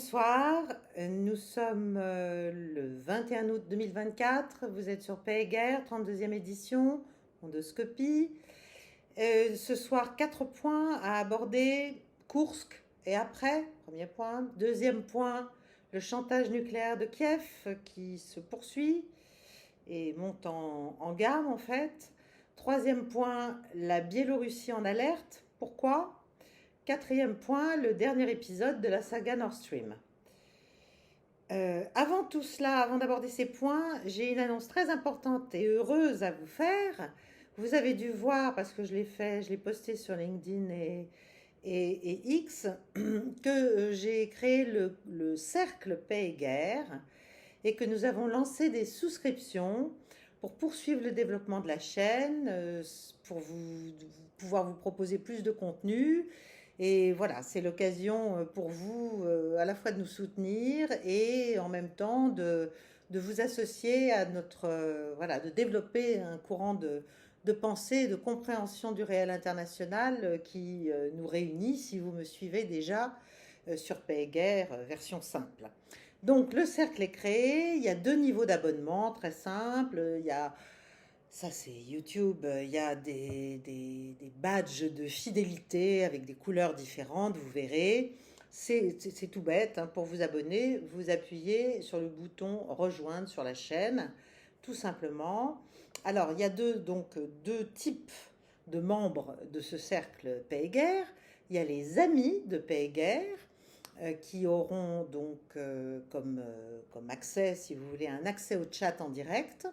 Bonsoir, nous sommes le 21 août 2024, vous êtes sur Paix et Guerre, 32e édition, Ondoscopie. Ce soir, 4 points à aborder, Koursk et après, premier point. Deuxième point, le chantage nucléaire de Kiev qui se poursuit et monte en gamme en fait. Troisième point, la Biélorussie en alerte. Pourquoi? Quatrième point, le dernier épisode de la saga Nord Stream. Avant tout cela, avant d'aborder ces points, j'ai une annonce très importante et heureuse à vous faire. Vous avez dû voir, parce que je l'ai fait, je l'ai posté sur LinkedIn et X, que j'ai créé le cercle Paix et Guerre et que nous avons lancé des souscriptions pour poursuivre le développement de la chaîne, pour pouvoir vous proposer plus de contenu. Et voilà, c'est l'occasion pour vous à la fois de nous soutenir et en même temps de vous associer à notre, voilà, de développer un courant de pensée, de compréhension du réel international qui nous réunit si vous me suivez déjà sur Paix et Guerre, version simple. Donc le cercle est créé, il y a 2 niveaux d'abonnement très simples, il y a ça, c'est YouTube. Il y a des badges de fidélité avec des couleurs différentes, vous verrez. C'est tout bête, hein. Pour vous abonner, vous appuyez sur le bouton rejoindre sur la chaîne, tout simplement. Alors, il y a deux types de membres de ce cercle Paix et Guerre. Il y a les amis de Paix et Guerre qui auront donc comme accès, si vous voulez, un accès au chat en direct,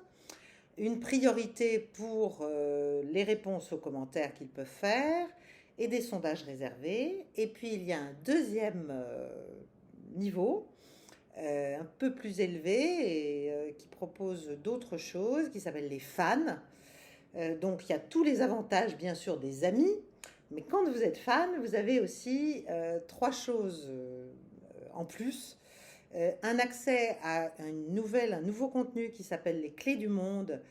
une priorité pour les réponses aux commentaires qu'ils peuvent faire et des sondages réservés. Et puis il y a un deuxième niveau un peu plus élevé et qui propose d'autres choses, qui s'appelle les fans. Donc il y a tous les avantages bien sûr des amis, mais quand vous êtes fan, vous avez aussi 3 choses en plus. Un accès à un nouveau contenu qui s'appelle les clés du monde,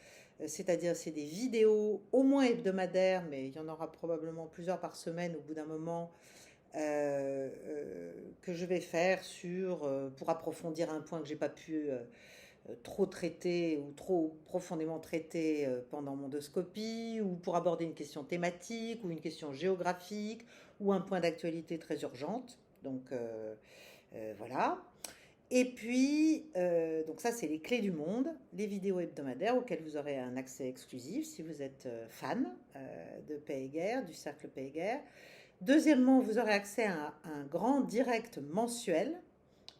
c'est-à-dire c'est des vidéos au moins hebdomadaires, mais il y en aura probablement plusieurs par semaine au bout d'un moment, que je vais faire pour approfondir un point que j'ai pas pu trop traiter ou trop profondément traiter pendant mon endoscopie, ou pour aborder une question thématique ou une question géographique ou un point d'actualité très urgente. Donc voilà. Et puis, donc ça, c'est les clés du monde, les vidéos hebdomadaires auxquelles vous aurez un accès exclusif si vous êtes fan de Paix et Guerre, du cercle Paix et Guerre. Deuxièmement, vous aurez accès à un grand direct mensuel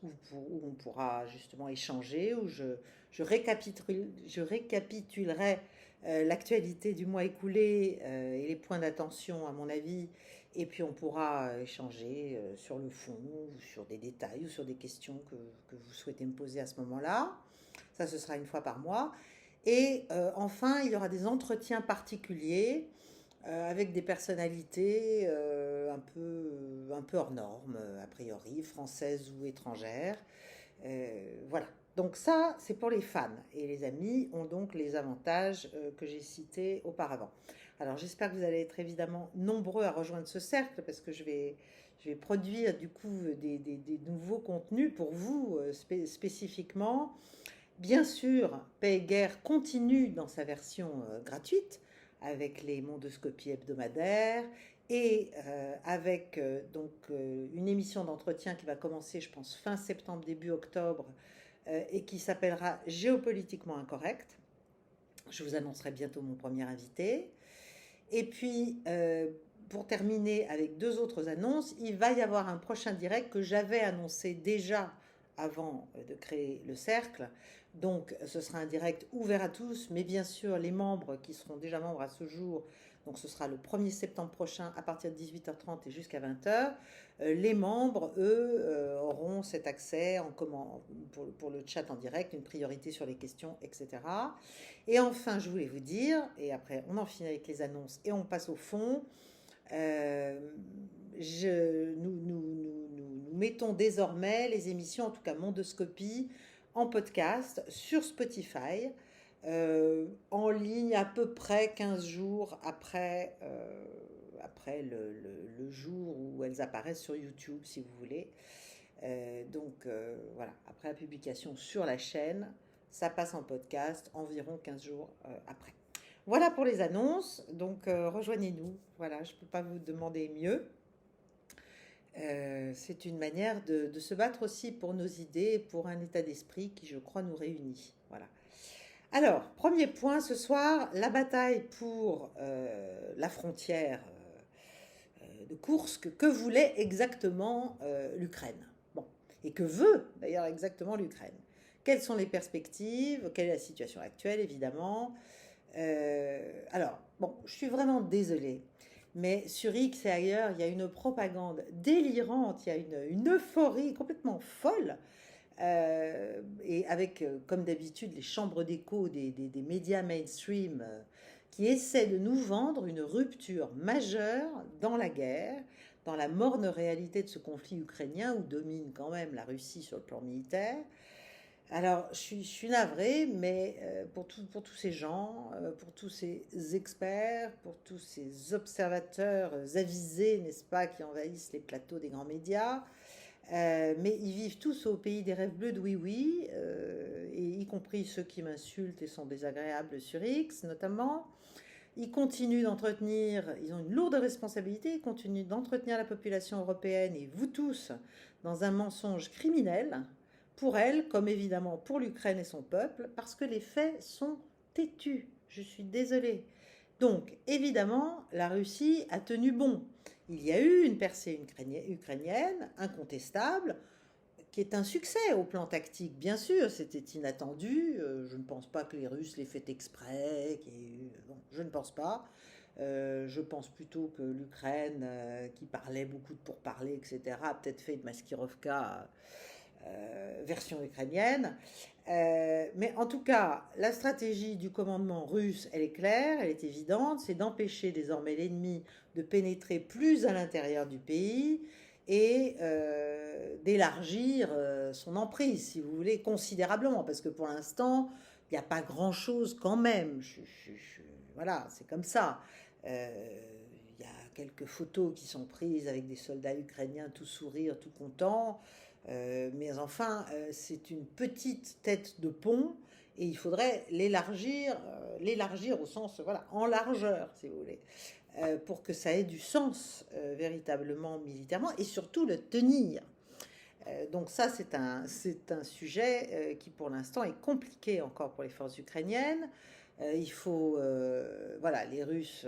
où on pourra justement échanger, où je récapitulerai l'actualité du mois écoulé et les points d'attention à mon avis, et puis on pourra échanger sur le fond, ou sur des détails, ou sur des questions que vous souhaitez me poser à ce moment-là. Ça, ce sera une fois par mois. Et enfin, il y aura des entretiens particuliers avec des personnalités un peu hors normes, a priori, françaises ou étrangères. Voilà. Donc ça, c'est pour les fans. Et les amis ont donc les avantages que j'ai cités auparavant. Alors j'espère que vous allez être évidemment nombreux à rejoindre ce cercle parce que je vais produire du coup des nouveaux contenus pour vous spécifiquement. Bien sûr, Paix et Guerre continue dans sa version gratuite avec les mondoscopies hebdomadaires et avec une émission d'entretien qui va commencer, je pense, fin septembre, début octobre et qui s'appellera Géopolitiquement Incorrect. Je vous annoncerai bientôt mon premier invité. Et puis, pour terminer avec 2 autres annonces, il va y avoir un prochain direct que j'avais annoncé déjà avant de créer le cercle. Donc, ce sera un direct ouvert à tous, mais bien sûr, les membres qui seront déjà membres à ce jour, donc ce sera le 1er septembre prochain à partir de 18h30 et jusqu'à 20h. Les membres, eux, auront cet accès pour le chat en direct, une priorité sur les questions, etc. Et enfin, je voulais vous dire, et après on en finit avec les annonces et on passe au fond, euh, nous mettons désormais les émissions, en tout cas Mondoscopie, en podcast sur Spotify, en ligne à peu près 15 jours après le jour où elles apparaissent sur YouTube, si vous voulez. Voilà, après la publication sur la chaîne, ça passe en podcast environ 15 jours après. Voilà pour les annonces, donc rejoignez-nous. Voilà, je ne peux pas vous demander mieux. C'est une manière de se battre aussi pour nos idées et pour un état d'esprit qui, je crois, nous réunit. Voilà. Alors, premier point ce soir, la bataille pour la frontière de Koursk. Que voulait exactement l'Ukraine? Bon, et que veut d'ailleurs exactement l'Ukraine? Quelles sont les perspectives? Quelle est la situation actuelle, évidemment? Alors, bon, je suis vraiment désolée, mais sur X et ailleurs, il y a une propagande délirante, il y a une euphorie complètement folle, et avec, comme d'habitude, les chambres d'écho des médias mainstream qui essaient de nous vendre une rupture majeure dans la guerre, dans la morne réalité de ce conflit ukrainien où domine quand même la Russie sur le plan militaire. Alors, je suis navrée, mais pour tous ces gens, pour tous ces experts, pour tous ces observateurs avisés, n'est-ce pas, qui envahissent les plateaux des grands médias, mais ils vivent tous au pays des rêves bleus de oui, oui, et y compris ceux qui m'insultent et sont désagréables sur X, notamment. Ils continuent d'entretenir, ils ont une lourde responsabilité, ils continuent d'entretenir la population européenne et vous tous dans un mensonge criminel, pour elle, comme évidemment pour l'Ukraine et son peuple, parce que les faits sont têtus. Je suis désolée. Donc, évidemment, la Russie a tenu bon. Il y a eu une percée ukrainienne, incontestable, qui est un succès au plan tactique. Bien sûr, c'était inattendu. Je ne pense pas que les Russes l'aient fait exprès. Non, je ne pense pas. Je pense plutôt que l'Ukraine, qui parlait beaucoup de pourparlers, etc., a peut-être fait une Maskirovka version ukrainienne. Mais en tout cas, la stratégie du commandement russe, elle est claire, elle est évidente, c'est d'empêcher désormais l'ennemi de pénétrer plus à l'intérieur du pays et d'élargir son emprise, si vous voulez, considérablement, parce que pour l'instant, il n'y a pas grand-chose quand même. Voilà, c'est comme ça. Il y a quelques photos qui sont prises avec des soldats ukrainiens tout sourire, tout contents. Mais enfin, c'est une petite tête de pont et il faudrait l'élargir au sens, voilà, en largeur, si vous voulez, pour que ça ait du sens véritablement militairement et surtout le tenir. Donc ça, c'est un sujet qui, pour l'instant, est compliqué encore pour les forces ukrainiennes. Il faut, voilà, les Russes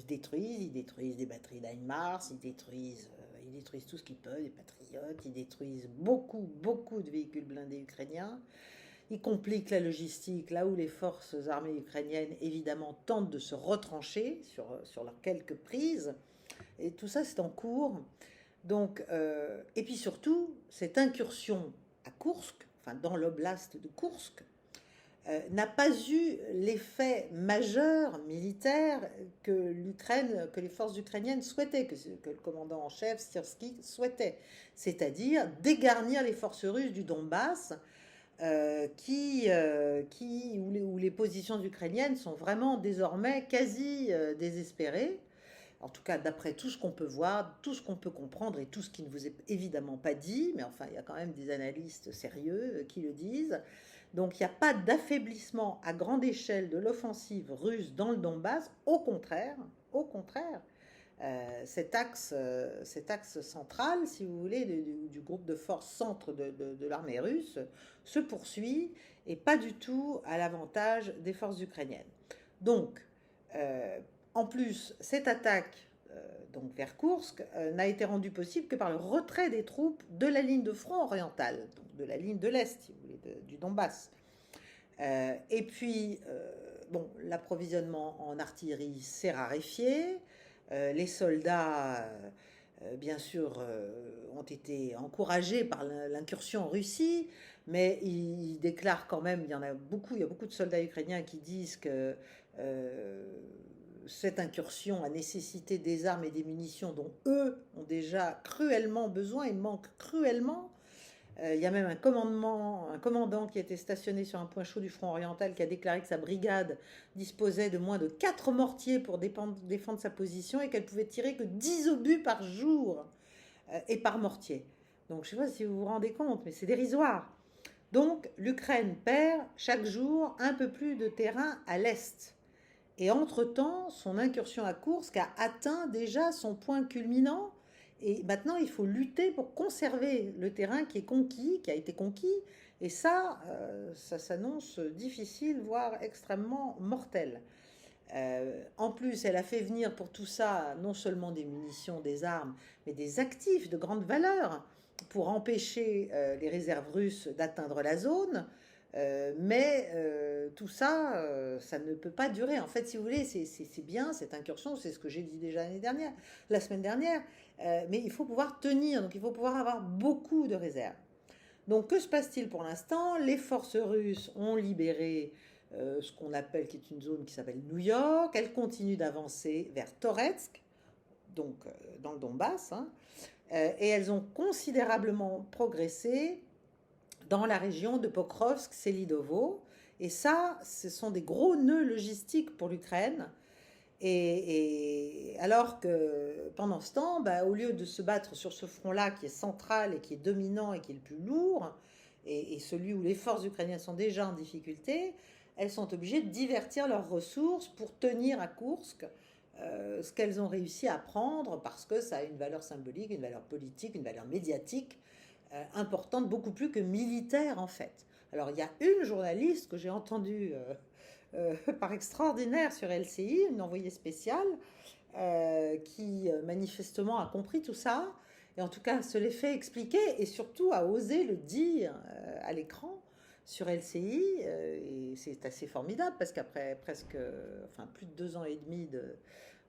détruisent, ils détruisent des batteries d'HIMARS, ils détruisent tout ce qu'ils peuvent, des patriotes, ils détruisent beaucoup, beaucoup de véhicules blindés ukrainiens. Ils compliquent la logistique, là où les forces armées ukrainiennes, évidemment, tentent de se retrancher sur leurs quelques prises. Et tout ça, c'est en cours. Donc, et puis surtout, cette incursion à Koursk, enfin dans l'oblast de Koursk, n'a pas eu l'effet majeur militaire que les forces ukrainiennes souhaitaient, que le commandant en chef Syrski souhaitait, c'est-à-dire dégarnir les forces russes du Donbass, où les positions ukrainiennes sont vraiment désormais quasi désespérées. En tout cas, d'après tout ce qu'on peut voir, tout ce qu'on peut comprendre et tout ce qui ne vous est évidemment pas dit, mais enfin, il y a quand même des analystes sérieux qui le disent. Donc, il n'y a pas d'affaiblissement à grande échelle de l'offensive russe dans le Donbass. Au contraire, cet axe central, si vous voulez, du groupe de forces centre de l'armée russe se poursuit et pas du tout à l'avantage des forces ukrainiennes. Donc, en plus, cette attaque donc vers Koursk n'a été rendue possible que par le retrait des troupes de la ligne de front orientale, donc de la ligne de l'Est, si vous voulez, du Donbass. Et puis, bon, l'approvisionnement en artillerie s'est raréfié. Les soldats, bien sûr, ont été encouragés par l'incursion en Russie, mais ils déclarent quand même, il y a beaucoup de soldats ukrainiens qui disent que cette incursion a nécessité des armes et des munitions dont eux ont déjà cruellement besoin et manquent cruellement. Il y a même un commandant qui était stationné sur un point chaud du front oriental qui a déclaré que sa brigade disposait de moins de 4 mortiers pour défendre sa position et qu'elle pouvait tirer que 10 obus par jour et par mortier. Donc je ne sais pas si vous vous rendez compte, mais c'est dérisoire. Donc l'Ukraine perd chaque jour un peu plus de terrain à l'est. Et entre-temps, son incursion à Koursk a atteint déjà son point culminant. Et maintenant, il faut lutter pour conserver le terrain qui est conquis, qui a été conquis. Et ça s'annonce difficile, voire extrêmement mortel. En plus, elle a fait venir pour tout ça non seulement des munitions, des armes, mais des actifs de grande valeur pour empêcher les réserves russes d'atteindre la zone. Mais tout ça, ça ne peut pas durer. En fait, si vous voulez, c'est bien cette incursion, c'est ce que j'ai dit déjà la semaine dernière. Mais il faut pouvoir tenir, donc il faut pouvoir avoir beaucoup de réserves. Donc que se passe-t-il pour l'instant? Les forces russes ont libéré ce qu'on appelle, qui est une zone qui s'appelle New York. Elles continuent d'avancer vers Toretsk, donc dans le Donbass, hein, et elles ont considérablement progressé dans la région de Pokrovsk, Selidovo. Et ça, ce sont des gros nœuds logistiques pour l'Ukraine. Et alors que pendant ce temps, au lieu de se battre sur ce front-là qui est central et qui est dominant et qui est le plus lourd, et celui où les forces ukrainiennes sont déjà en difficulté, elles sont obligées de divertir leurs ressources pour tenir à Koursk ce qu'elles ont réussi à prendre, parce que ça a une valeur symbolique, une valeur politique, une valeur médiatique importante, beaucoup plus que militaire en fait. Alors il y a une journaliste que j'ai entendue par extraordinaire sur LCI, une envoyée spéciale, qui manifestement a compris tout ça, et en tout cas se l'est fait expliquer, et surtout a osé le dire à l'écran sur LCI, et c'est assez formidable, parce qu'après plus de 2 ans et demi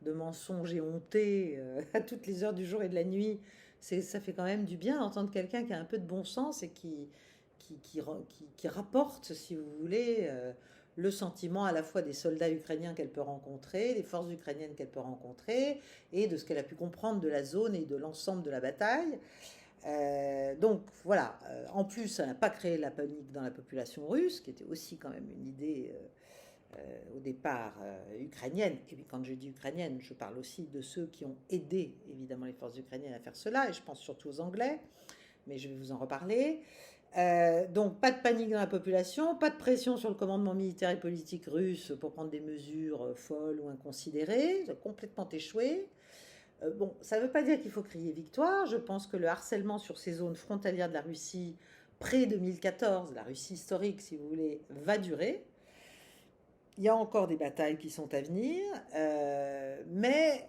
de mensonges éhontés à toutes les heures du jour et de la nuit, ça fait quand même du bien d'entendre quelqu'un qui a un peu de bon sens et qui rapporte, si vous voulez, le sentiment à la fois des soldats ukrainiens qu'elle peut rencontrer, des forces ukrainiennes qu'elle peut rencontrer, et de ce qu'elle a pu comprendre de la zone et de l'ensemble de la bataille. Donc voilà, en plus, ça n'a pas créé la panique dans la population russe, qui était aussi quand même une idée au départ ukrainienne. Et puis quand je dis ukrainienne, je parle aussi de ceux qui ont aidé évidemment les forces ukrainiennes à faire cela, et je pense surtout aux Anglais, mais je vais vous en reparler. Donc pas de panique dans la population, pas de pression sur le commandement militaire et politique russe pour prendre des mesures folles ou inconsidérées, ça a complètement échoué. Bon, ça ne veut pas dire qu'il faut crier victoire, je pense que le harcèlement sur ces zones frontalières de la Russie, pré-2014, la Russie historique si vous voulez, va durer. Il y a encore des batailles qui sont à venir, mais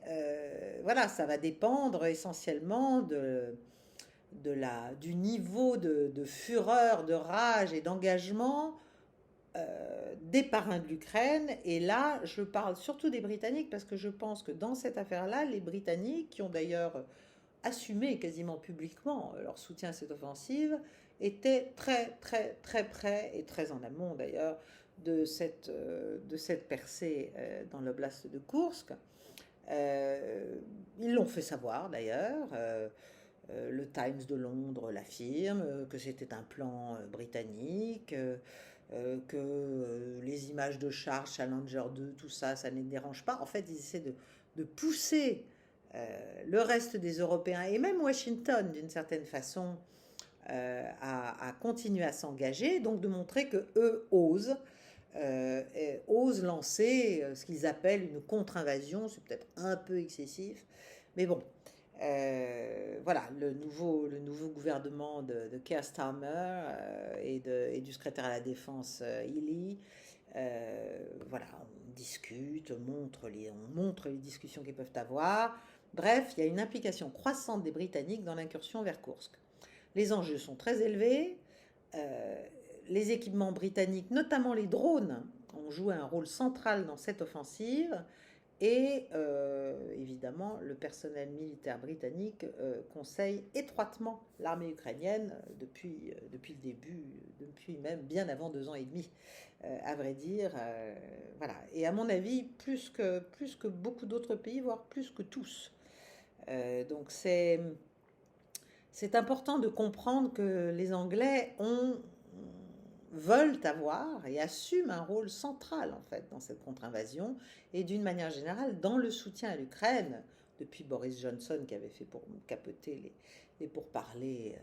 voilà, ça va dépendre essentiellement du niveau de fureur, de rage et d'engagement des parrains de l'Ukraine. Et là, je parle surtout des Britanniques, parce que je pense que dans cette affaire-là, les Britanniques, qui ont d'ailleurs assumé quasiment publiquement leur soutien à cette offensive, étaient très très très près, et très en amont d'ailleurs, de cette percée dans l'oblast de Koursk. Ils l'ont fait savoir d'ailleurs. Le Times de Londres l'affirme, que c'était un plan britannique, que les images de Charles, Challenger 2, tout ça, ça ne les dérange pas. En fait, ils essaient de pousser le reste des Européens, et même Washington d'une certaine façon, à continuer à s'engager, donc de montrer qu'eux osent lancer ce qu'ils appellent une contre-invasion. C'est peut-être un peu excessif, mais bon. Voilà, le nouveau gouvernement de Keir Starmer et du secrétaire à la Défense Healy, voilà, on discute, on montre les discussions qu'ils peuvent avoir. Bref, il y a une implication croissante des Britanniques dans l'incursion vers Koursk. Les enjeux sont très élevés. Les équipements britanniques, notamment les drones, ont joué un rôle central dans cette offensive. Et évidemment, le personnel militaire britannique conseille étroitement l'armée ukrainienne depuis le début, depuis même bien avant 2 ans et demi, à vrai dire. Voilà. Et à mon avis, plus que beaucoup d'autres pays, voire plus que tous. Donc c'est important de comprendre que les Anglais veulent avoir et assument un rôle central en fait dans cette contre-invasion, et d'une manière générale dans le soutien à l'Ukraine, depuis Boris Johnson qui avait fait pour capoter les pourparlers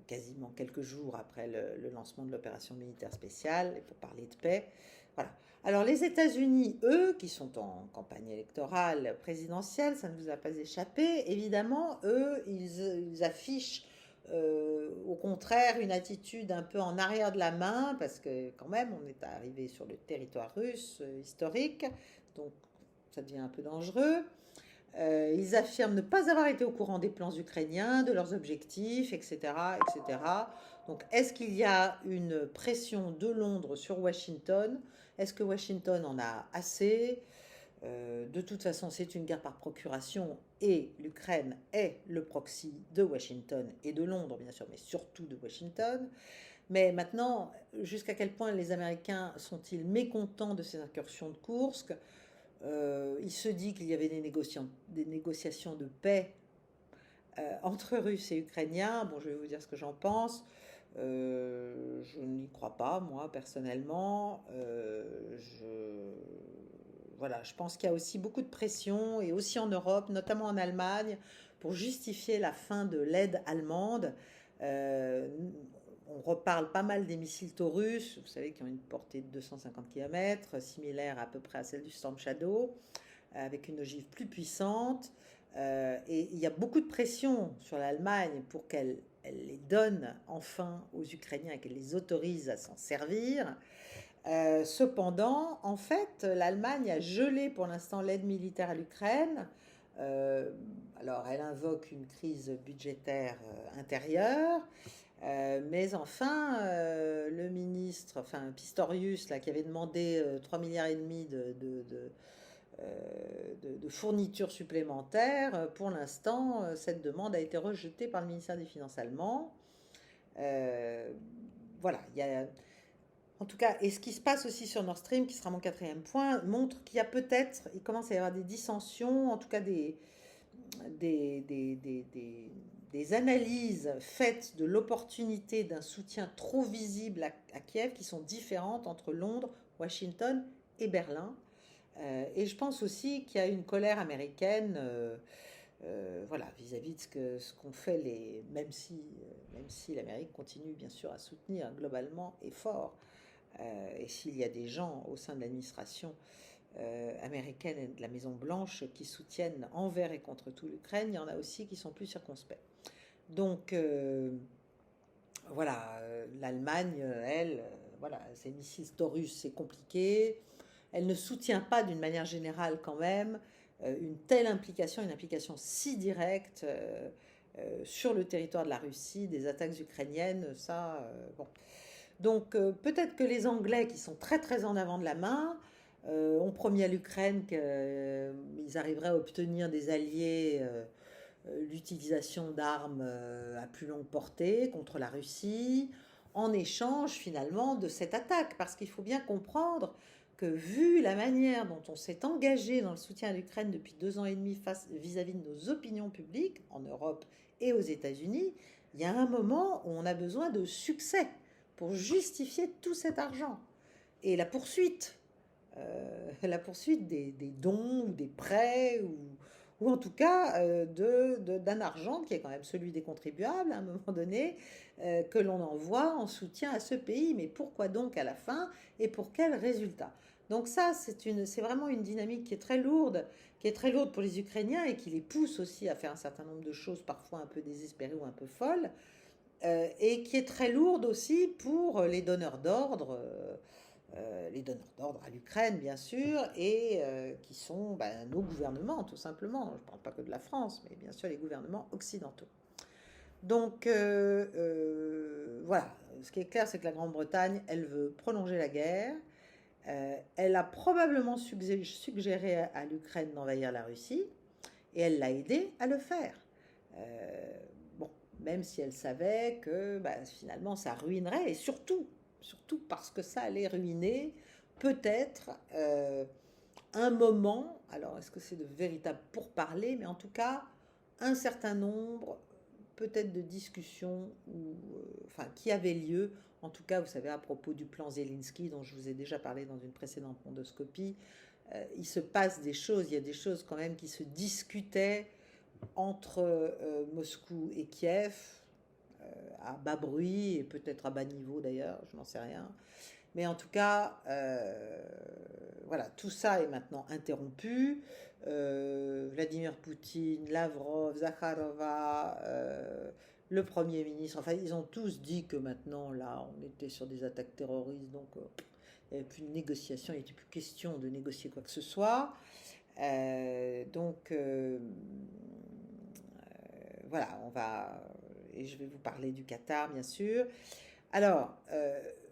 quasiment quelques jours après le lancement de l'opération militaire spéciale, et pour parler de paix. Voilà. Alors les États-Unis, eux, qui sont en campagne électorale présidentielle, ça ne vous a pas échappé, évidemment, eux, ils affichent au contraire une attitude un peu en arrière de la main, parce que quand même, on est arrivé sur le territoire russe historique, donc ça devient un peu dangereux. Ils affirment ne pas avoir été au courant des plans ukrainiens, de leurs objectifs, etc., etc. Donc, est-ce qu'il y a une pression de Londres sur Washington? Est-ce que Washington en a assez? De toute façon, c'est une guerre par procuration et l'Ukraine est le proxy de Washington et de Londres, bien sûr, mais surtout de Washington. Mais maintenant, jusqu'à quel point les Américains sont-ils mécontents de ces incursions de Koursk? Il se dit qu'il y avait des négociations de paix entre Russes et Ukrainiens. Bon, je vais vous dire ce que j'en pense. Je n'y crois pas, moi, personnellement. Voilà, je pense qu'il y a aussi beaucoup de pression, et aussi en Europe, notamment en Allemagne, pour justifier la fin de l'aide allemande. Euh, on reparle pas mal des missiles Taurus, vous savez, qui ont une portée de 250 km, similaire à peu près à celle du Storm Shadow, avec une ogive plus puissante. Et il y a beaucoup de pression sur l'Allemagne pour qu'elle les donne enfin aux Ukrainiens et qu'elle les autorise à s'en servir. Cependant, en fait, l'Allemagne a gelé pour l'instant l'aide militaire à l'Ukraine. Alors, elle invoque une crise budgétaire intérieure. Mais enfin, le ministre, enfin Pistorius, là, qui avait demandé 3,5 milliards de fournitures supplémentaires, pour l'instant, cette demande a été rejetée par le ministère des Finances allemand. Voilà, il y a, en tout cas, et ce qui se passe aussi sur Nord Stream, qui sera mon quatrième point, montre qu'il y a peut-être, il commence à y avoir des dissensions, en tout cas des, des, des, des, des analyses faites de l'opportunité d'un soutien trop visible à Kiev qui sont différentes entre Londres, Washington et Berlin. Et je pense aussi qu'il y a une colère américaine voilà, vis-à-vis de ce qu'ont fait même si l'Amérique continue bien sûr à soutenir globalement et fort. Et s'il y a des gens au sein de l'administration américaine et de la Maison Blanche qui soutiennent envers et contre tout l'Ukraine, il y en a aussi qui sont plus circonspects. Donc voilà, l'Allemagne, elle, voilà, ses missiles Taurus, c'est compliqué. Elle ne soutient pas d'une manière générale quand même une telle implication, une implication si directe sur le territoire de la Russie, des attaques ukrainiennes, ça, bon. Donc peut-être que les Anglais, qui sont très très en avant de la main, ont promis à l'Ukraine qu'ils arriveraient à obtenir des alliés l'utilisation d'armes à plus longue portée contre la Russie, en échange finalement de cette attaque. Parce qu'il faut bien comprendre que vu la manière dont on s'est engagé dans le soutien à l'Ukraine depuis 2 ans et demi vis-à-vis de nos opinions publiques en Europe et aux États-Unis, il y a un moment où on a besoin de succès pour justifier tout cet argent. Et la poursuite des dons ou des prêts ou en tout cas d'un argent qui est quand même celui des contribuables à un moment donné, que l'on envoie en soutien à ce pays. Mais pourquoi donc à la fin et pour quel résultat? Donc ça, c'est vraiment une dynamique qui est très lourde pour les Ukrainiens et qui les pousse aussi à faire un certain nombre de choses parfois un peu désespérées ou un peu folles, et qui est très lourde aussi pour les donneurs d'ordre à l'Ukraine, bien sûr, et qui sont nos gouvernements, tout simplement. Je ne parle pas que de la France, mais bien sûr les gouvernements occidentaux. Donc, voilà. Ce qui est clair, c'est que la Grande-Bretagne, elle veut prolonger la guerre. Elle a probablement suggéré à l'Ukraine d'envahir la Russie, et elle l'a aidé à le faire. Bon, même si elle savait que finalement ça ruinerait, et surtout parce que ça allait ruiner peut-être un moment, alors est-ce que c'est de véritables pourparlers, mais en tout cas un certain nombre peut-être de discussions qui avaient lieu, en tout cas vous savez à propos du plan Zelensky dont je vous ai déjà parlé dans une précédente Mondoscopie. Il se passe des choses, il y a des choses quand même qui se discutaient entre Moscou et Kiev, à bas bruit et peut-être à bas niveau d'ailleurs, je n'en sais rien. Mais en tout cas, voilà, tout ça est maintenant interrompu. Vladimir Poutine, Lavrov, Zakharova, le Premier ministre, enfin, ils ont tous dit que maintenant, là, on était sur des attaques terroristes, donc il n'y avait plus de négociation, il n'était plus question de négocier quoi que ce soit. Voilà, on va, et je vais vous parler du Qatar, bien sûr. Alors,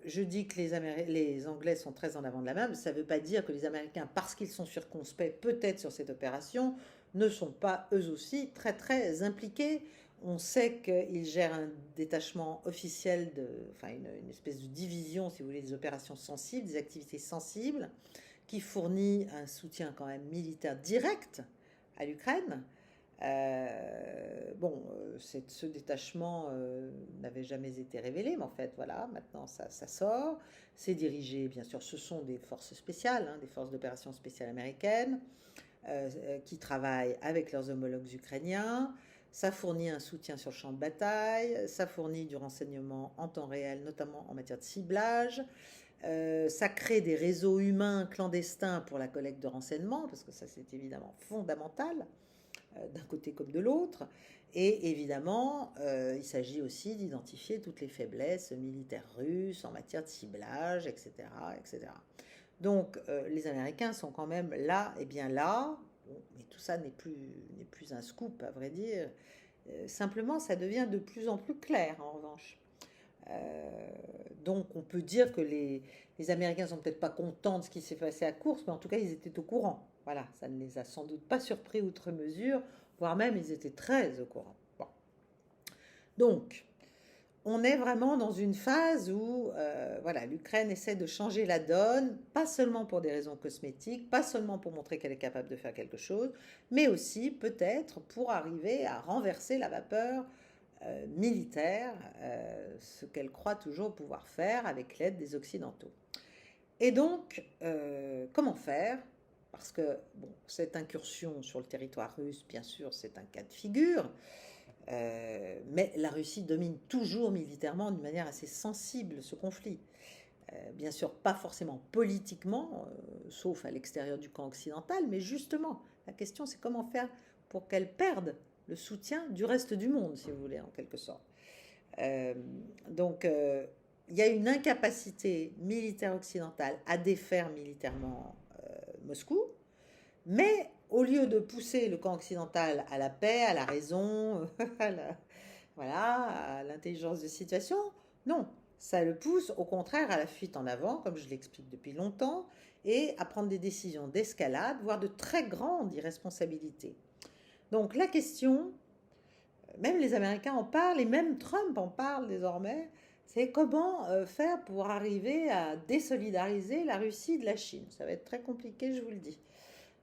je dis que les Anglais sont très en avant de la main, mais ça ne veut pas dire que les Américains, parce qu'ils sont circonspects peut-être sur cette opération, ne sont pas eux aussi très très impliqués. On sait qu'ils gèrent un détachement officiel, enfin une espèce de division, si vous voulez, des opérations sensibles, des activités sensibles, qui fournit un soutien quand même militaire direct à l'Ukraine. Ce détachement n'avait jamais été révélé, mais en fait, voilà, maintenant ça sort. C'est dirigé, bien sûr, ce sont des forces spéciales, hein, des forces d'opération spéciales américaines, qui travaillent avec leurs homologues ukrainiens. Ça fournit un soutien sur le champ de bataille, ça fournit du renseignement en temps réel, notamment en matière de ciblage. Ça crée des réseaux humains clandestins pour la collecte de renseignements, parce que ça c'est évidemment fondamental d'un côté comme de l'autre. Et évidemment, il s'agit aussi d'identifier toutes les faiblesses militaires russes en matière de ciblage, etc. etc. Donc les Américains sont quand même là et bien là. Bon, mais tout ça n'est plus un scoop, à vrai dire. Simplement, ça devient de plus en plus clair, en revanche. Donc on peut dire que les Américains sont peut-être pas contents de ce qui s'est passé à Course, mais en tout cas ils étaient au courant. Voilà, ça ne les a sans doute pas surpris outre mesure, voire même ils étaient très au courant. Bon. Donc on est vraiment dans une phase où voilà, l'Ukraine essaie de changer la donne, pas seulement pour des raisons cosmétiques, pas seulement pour montrer qu'elle est capable de faire quelque chose, mais aussi peut-être pour arriver à renverser la vapeur militaire, ce qu'elle croit toujours pouvoir faire avec l'aide des Occidentaux. Et donc, comment faire? Parce que bon, cette incursion sur le territoire russe, bien sûr, c'est un cas de figure, mais la Russie domine toujours militairement d'une manière assez sensible ce conflit. Bien sûr, pas forcément politiquement, sauf à l'extérieur du camp occidental, mais justement, la question c'est comment faire pour qu'elle perde le soutien du reste du monde, si vous voulez, en quelque sorte. Euh, donc, il y a une incapacité militaire occidentale à défaire militairement Moscou, mais au lieu de pousser le camp occidental à la paix, à la raison, voilà, à l'intelligence de situation, non, ça le pousse au contraire à la fuite en avant, comme je l'explique depuis longtemps, et à prendre des décisions d'escalade, voire de très grande irresponsabilité. Donc la question, même les Américains en parlent, et même Trump en parle désormais, c'est comment faire pour arriver à désolidariser la Russie de la Chine. Ça va être très compliqué, je vous le dis.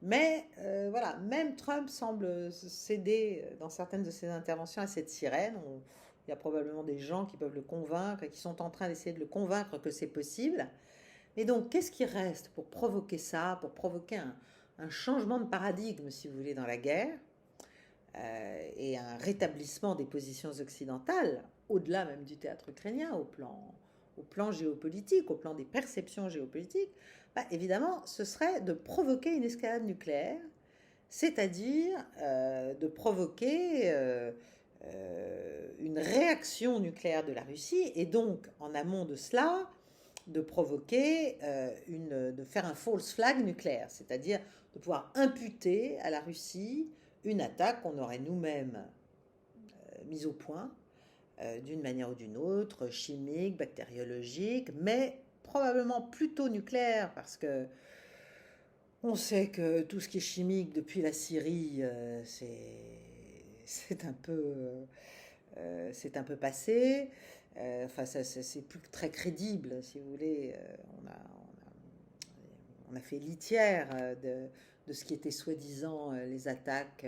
Mais voilà, même Trump semble céder dans certaines de ses interventions à cette sirène. Il y a probablement des gens qui peuvent le convaincre et qui sont en train d'essayer de le convaincre que c'est possible. Mais donc, qu'est-ce qui reste pour provoquer ça, pour provoquer un changement de paradigme, si vous voulez, dans la guerre et un rétablissement des positions occidentales, au-delà même du théâtre ukrainien, au plan géopolitique, au plan des perceptions géopolitiques, bah, évidemment, ce serait de provoquer une escalade nucléaire, c'est-à-dire de provoquer une réaction nucléaire de la Russie, et donc, en amont de cela, de provoquer de faire un false flag nucléaire, c'est-à-dire de pouvoir imputer à la Russie une attaque qu'on aurait nous-mêmes mise au point d'une manière ou d'une autre, chimique, bactériologique, mais probablement plutôt nucléaire, parce que on sait que tout ce qui est chimique depuis la Syrie, c'est un peu passé. Enfin, c'est plus très crédible, si vous voulez. On a fait litière de ce qui était soi-disant les attaques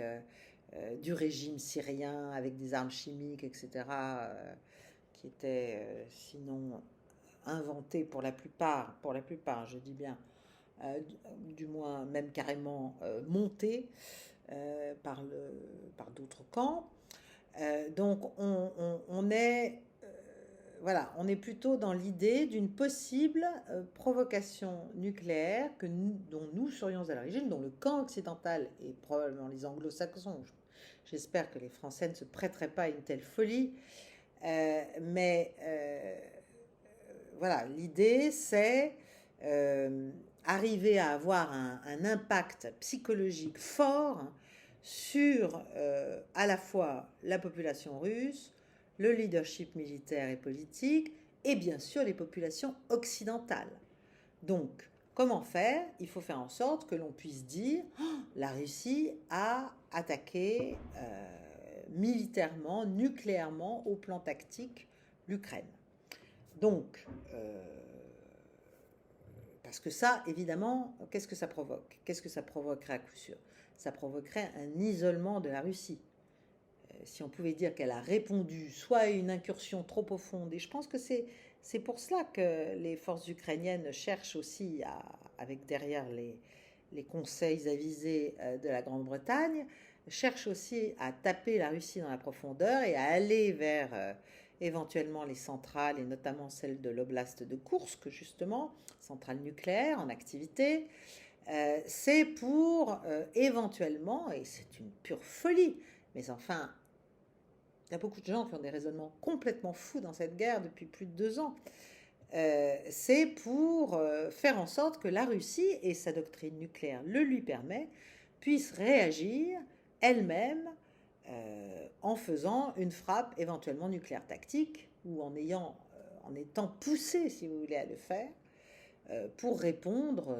du régime syrien avec des armes chimiques, etc., qui étaient sinon inventées pour la plupart, je dis bien, du moins même carrément montées. par d'autres camps. Donc on est voilà, on est plutôt dans l'idée d'une possible provocation nucléaire dont nous serions à l'origine, dont le camp occidental et probablement les anglo-saxons. J'espère que les Français ne se prêteraient pas à une telle folie. Mais voilà, l'idée c'est arriver à avoir un impact psychologique fort sur à la fois la population russe, le leadership militaire et politique, et bien sûr les populations occidentales. Donc, comment faire? Il faut faire en sorte que l'on puisse dire oh, la Russie a attaqué militairement, nucléairement, au plan tactique, l'Ukraine. Donc, parce que ça, évidemment, qu'est-ce que ça provoque? Qu'est-ce que ça provoquerait à coup sûr? Ça provoquerait un isolement de la Russie. Si on pouvait dire qu'elle a répondu soit à une incursion trop profonde, et je pense que c'est pour cela que les forces ukrainiennes cherchent aussi, avec derrière les conseils avisés de la Grande-Bretagne, cherchent aussi à taper la Russie dans la profondeur et à aller vers éventuellement les centrales, et notamment celle de l'oblast de Koursk, justement, centrale nucléaire en activité. C'est pour éventuellement, et c'est une pure folie, mais enfin, il y a beaucoup de gens qui ont des raisonnements complètement fous dans cette guerre depuis plus de 2 ans. C'est pour faire en sorte que la Russie, et sa doctrine nucléaire le lui permet, puisse réagir elle-même en faisant une frappe éventuellement nucléaire tactique ou en étant poussée, si vous voulez, à le faire pour répondre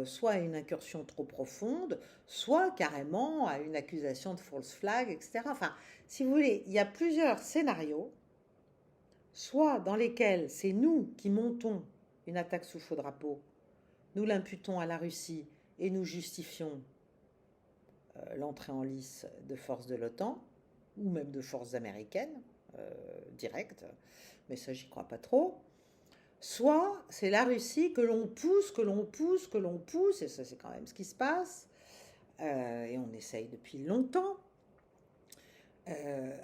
soit à une incursion trop profonde, soit carrément à une accusation de false flag, etc. Enfin, si vous voulez, il y a plusieurs scénarios, soit dans lesquels c'est nous qui montons une attaque sous faux drapeau, nous l'imputons à la Russie et nous justifions l'entrée en lice de forces de l'OTAN, ou même de forces américaines, directes, mais ça j'y crois pas trop. Soit c'est la Russie que l'on pousse, et ça c'est quand même ce qui se passe, et on essaye depuis longtemps,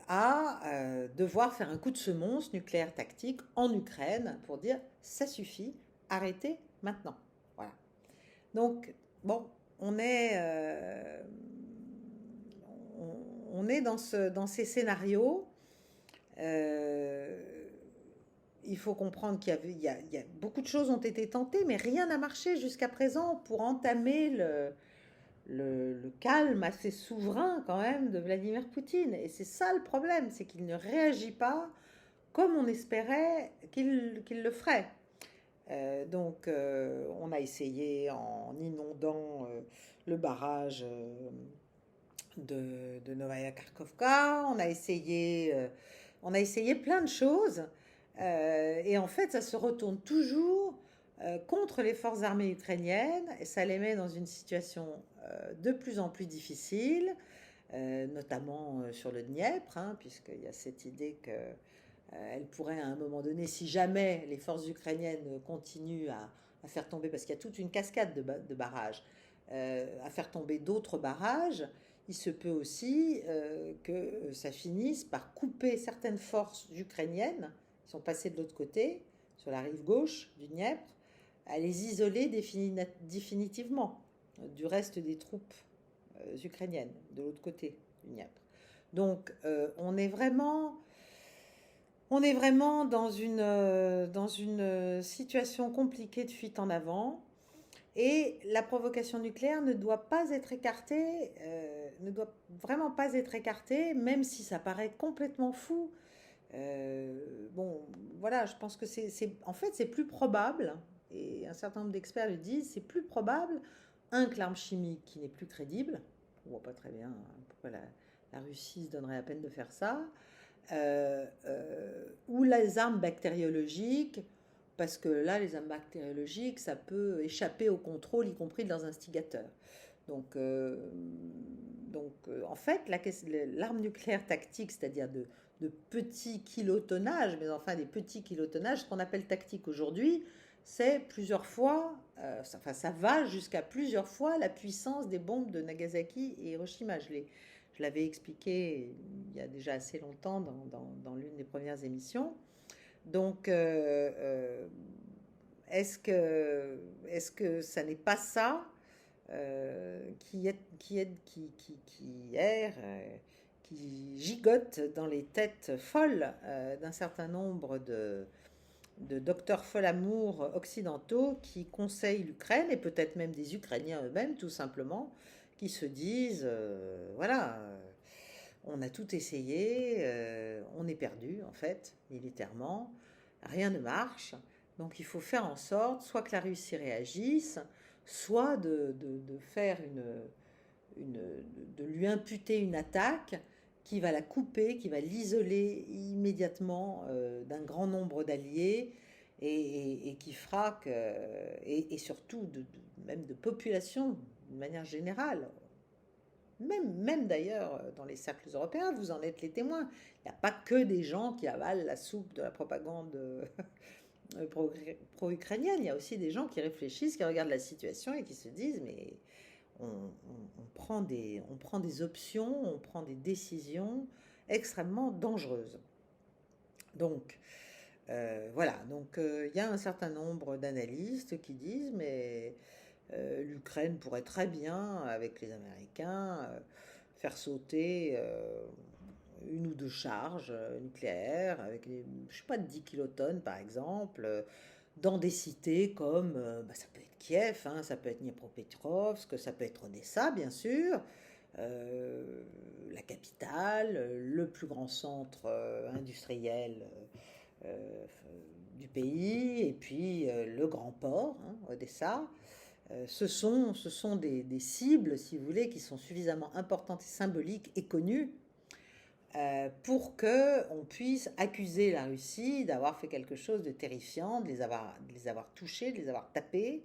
à devoir faire un coup de semonce nucléaire tactique en Ukraine pour dire ça suffit, arrêtez maintenant. Voilà. Donc, bon, on est dans ces scénarios. Il faut comprendre qu'il y a beaucoup de choses ont été tentées, mais rien n'a marché jusqu'à présent pour entamer le calme assez souverain quand même de Vladimir Poutine. Et c'est ça le problème, c'est qu'il ne réagit pas comme on espérait qu'il le ferait. Donc on a essayé en inondant le barrage de Novaya Kakhovka, on a essayé plein de choses. Et en fait, ça se retourne toujours contre les forces armées ukrainiennes, et ça les met dans une situation de plus en plus difficile, notamment sur le Dniepr, hein, puisqu'il y a cette idée qu'elle pourrait à un moment donné, si jamais les forces ukrainiennes continuent à faire tomber, parce qu'il y a toute une cascade de barrages, à faire tomber d'autres barrages, il se peut aussi que ça finisse par couper certaines forces ukrainiennes qui sont passées de l'autre côté, sur la rive gauche du Dniepr, à les isoler définitivement du reste des troupes ukrainiennes de l'autre côté du Dniepr. Donc on est vraiment dans une situation compliquée de fuite en avant. Et la provocation nucléaire ne doit pas être écartée, ne doit vraiment pas être écartée, même si ça paraît complètement fou. Bon, voilà, je pense que en fait, c'est plus probable, et un certain nombre d'experts le disent, c'est plus probable, que l'arme chimique qui n'est plus crédible, on voit pas très bien pourquoi la Russie se donnerait la peine de faire ça, ou les armes bactériologiques, parce que là, les armes bactériologiques, ça peut échapper au contrôle, y compris de leurs instigateurs. Donc en fait, l'arme nucléaire tactique, c'est-à-dire de petits kilotonnages, mais enfin des petits kilotonnages, ce qu'on appelle tactique aujourd'hui, c'est plusieurs fois, ça va jusqu'à plusieurs fois la puissance des bombes de Nagasaki et Hiroshima. Je l'avais expliqué il y a déjà assez longtemps dans l'une des premières émissions. Donc, est-ce que ça n'est pas ça qui gigote dans les têtes folles d'un certain nombre de docteurs folamour occidentaux qui conseillent l'Ukraine et peut-être même des Ukrainiens eux-mêmes tout simplement, qui se disent voilà, on a tout essayé, on est perdu en fait militairement, rien ne marche, donc il faut faire en sorte soit que la Russie réagisse, soit de faire une, de lui imputer une attaque qui va la couper, qui va l'isoler immédiatement d'un grand nombre d'alliés et qui fera que, et surtout même de population d'une manière générale, même d'ailleurs dans les cercles européens, vous en êtes les témoins. Il n'y a pas que des gens qui avalent la soupe de la propagande pro-ukrainienne, il y a aussi des gens qui réfléchissent, qui regardent la situation et qui se disent mais on prend des options, on prend des décisions extrêmement dangereuses. Donc, voilà, donc il y a un certain nombre d'analystes qui disent mais l'Ukraine pourrait très bien, avec les Américains, faire sauter une ou deux charges nucléaires, avec, je sais pas, 10 kilotonnes par exemple, dans des cités comme, ça peut être Kiev, hein, ça peut être Dniepropetrovsk, ça peut être Odessa, bien sûr, la capitale, le plus grand centre industriel du pays, et puis le grand port, hein, Odessa. Ce sont des cibles, si vous voulez, qui sont suffisamment importantes et symboliques et connues pour qu'on puisse accuser la Russie d'avoir fait quelque chose de terrifiant, de les avoir touchés, de les avoir tapés,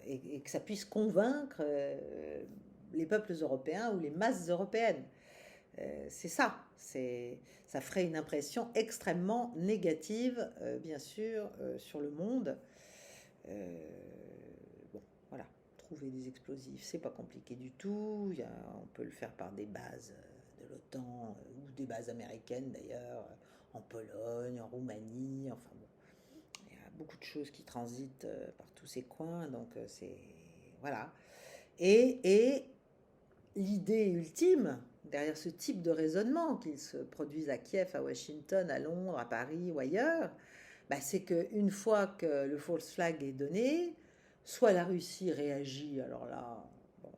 et que ça puisse convaincre les peuples européens ou les masses européennes. C'est ça, ça ferait une impression extrêmement négative, bien sûr, sur le monde. Bon, voilà, trouver des explosifs, c'est pas compliqué du tout. On peut le faire par des bases de l'OTAN ou des bases américaines d'ailleurs, en Pologne, en Roumanie, enfin bon, il y a beaucoup de choses qui transitent par tous ces coins, donc c'est voilà. Et l'idée ultime derrière ce type de raisonnement, qu'il se produise à Kiev, à Washington, à Londres, à Paris ou ailleurs, bah, c'est qu'une fois que le false flag est donné, soit la Russie réagit, alors là, bon,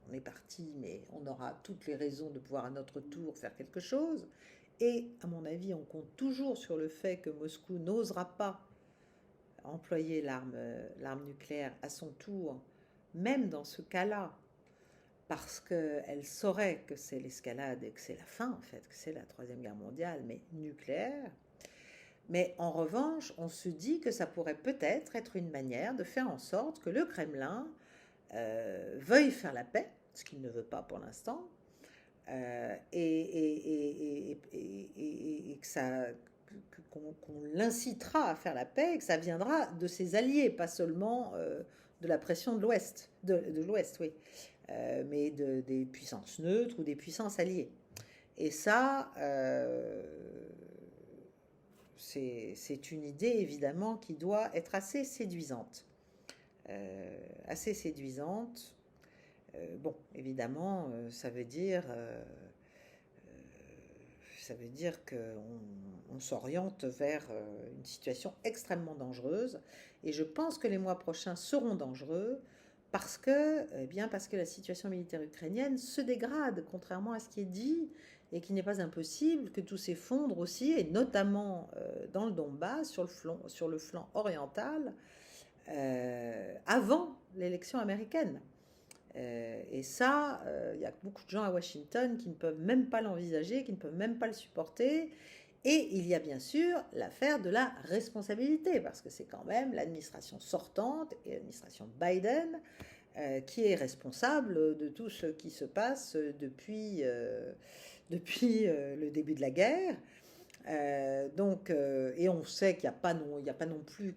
on est parti, mais on aura toutes les raisons de pouvoir à notre tour faire quelque chose. Et à mon avis, on compte toujours sur le fait que Moscou n'osera pas employer l'arme nucléaire à son tour, même dans ce cas-là, parce qu'elle saurait que c'est l'escalade et que c'est la fin, en fait, que c'est la Troisième Guerre mondiale, mais nucléaire. Mais en revanche, on se dit que ça pourrait peut-être être une manière de faire en sorte que le Kremlin veuille faire la paix, ce qu'il ne veut pas pour l'instant, et qu'on l'incitera à faire la paix et que ça viendra de ses alliés, pas seulement de la pression de l'Ouest, de l'Ouest, oui, mais des puissances neutres ou des puissances alliées. Et ça, c'est une idée évidemment qui doit être assez séduisante. Assez séduisante. Bon, évidemment, ça veut dire qu'on s'oriente vers une situation extrêmement dangereuse. Et je pense que les mois prochains seront dangereux parce que la situation militaire ukrainienne se dégrade, contrairement à ce qui est dit, et qu'il n'est pas impossible que tout s'effondre aussi, et notamment dans le Donbass, sur le flanc oriental, avant l'élection américaine. Et ça, il y a beaucoup de gens à Washington qui ne peuvent même pas l'envisager, qui ne peuvent même pas le supporter. Et il y a bien sûr l'affaire de la responsabilité, parce que c'est quand même l'administration sortante et l'administration Biden qui est responsable de tout ce qui se passe depuis le début de la guerre. Et on sait qu'il n'y a pas non plus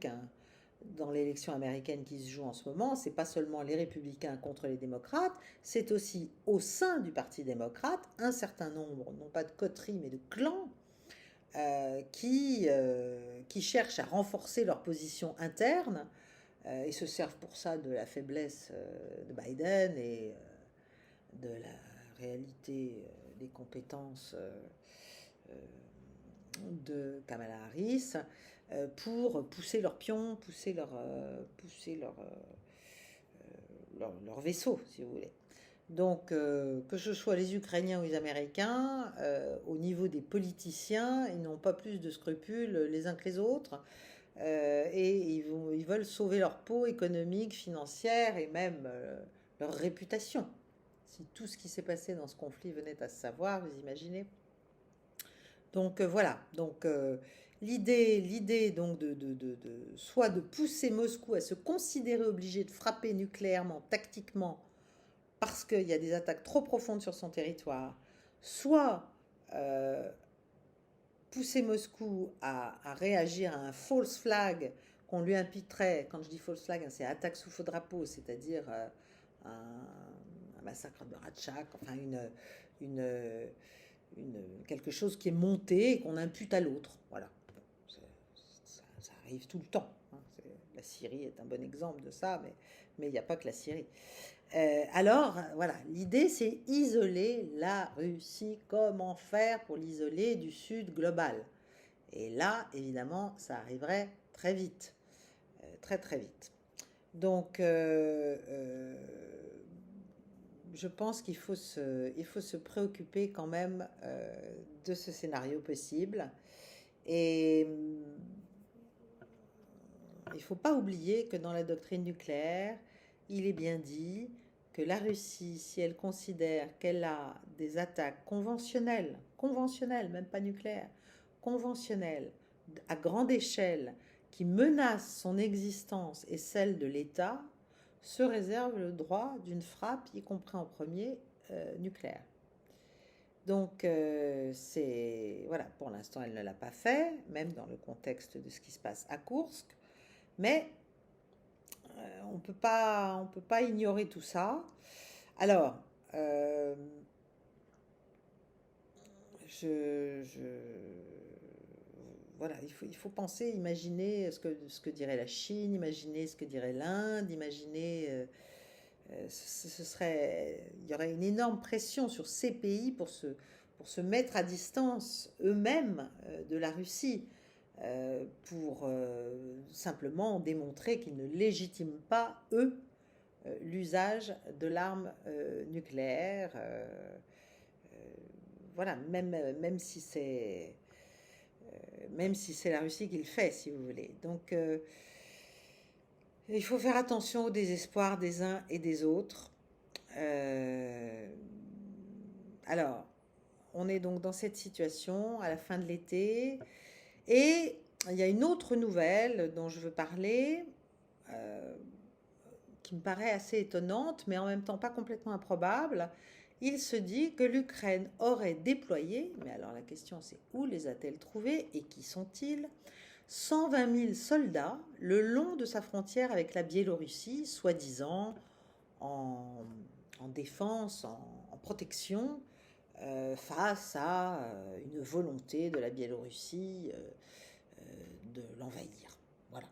dans l'élection américaine qui se joue en ce moment, c'est pas seulement les républicains contre les démocrates, c'est aussi au sein du Parti démocrate un certain nombre, non pas de coteries, mais de clans, qui cherchent à renforcer leur position interne et se servent pour ça de la faiblesse de Biden et de la réalité des compétences de Kamala Harris pour pousser leurs pions, leur vaisseau, si vous voulez. Donc, que ce soit les Ukrainiens ou les Américains, au niveau des politiciens, ils n'ont pas plus de scrupules les uns que les autres. Et ils veulent sauver leur peau économique, financière et même leur réputation. Si tout ce qui s'est passé dans ce conflit venait à se savoir, vous imaginez. Donc voilà. Donc l'idée donc soit de pousser Moscou à se considérer obligé de frapper nucléairement, tactiquement, parce qu'il y a des attaques trop profondes sur son territoire, soit pousser Moscou à réagir à un false flag qu'on lui imputerait. Quand je dis false flag, c'est attaque sous faux drapeau, c'est-à-dire un massacre de Ratchak, enfin quelque chose qui est monté et qu'on impute à l'autre. Voilà. Ça arrive tout le temps. Hein. La Syrie est un bon exemple de ça, mais il n'y a pas que la Syrie. Alors, voilà, l'idée, c'est isoler la Russie. Comment faire pour l'isoler du Sud global? Et là, évidemment, ça arriverait très vite. Très, très vite. Donc, je pense qu'il faut se préoccuper quand même de ce scénario possible. Et il ne faut pas oublier que dans la doctrine nucléaire, il est bien dit que la Russie, si elle considère qu'elle a des attaques conventionnelles, même pas nucléaires, conventionnelles, à grande échelle, qui menacent son existence et celle de l'État, se réserve le droit d'une frappe, y compris en premier, nucléaire. Donc, voilà, pour l'instant, elle ne l'a pas fait, même dans le contexte de ce qui se passe à Koursk, mais on peut pas ignorer tout ça. Alors, voilà, il faut penser, imaginer ce que dirait la Chine, imaginer ce que dirait l'Inde, imaginer, il y aurait une énorme pression sur ces pays pour se mettre à distance eux-mêmes de la Russie, pour simplement démontrer qu'ils ne légitiment pas, eux, l'usage de l'arme nucléaire. Voilà, même si c'est la Russie qui le fait, si vous voulez. Donc, il faut faire attention au désespoir des uns et des autres. Alors, on est donc dans cette situation à la fin de l'été. Et il y a une autre nouvelle dont je veux parler, qui me paraît assez étonnante, mais en même temps pas complètement improbable. Il se dit que l'Ukraine aurait déployé, mais alors la question c'est où les a-t-elle trouvés et qui sont-ils, 120 000 soldats le long de sa frontière avec la Biélorussie, soi-disant en défense, en protection, face à une volonté de la Biélorussie de l'envahir. Voilà.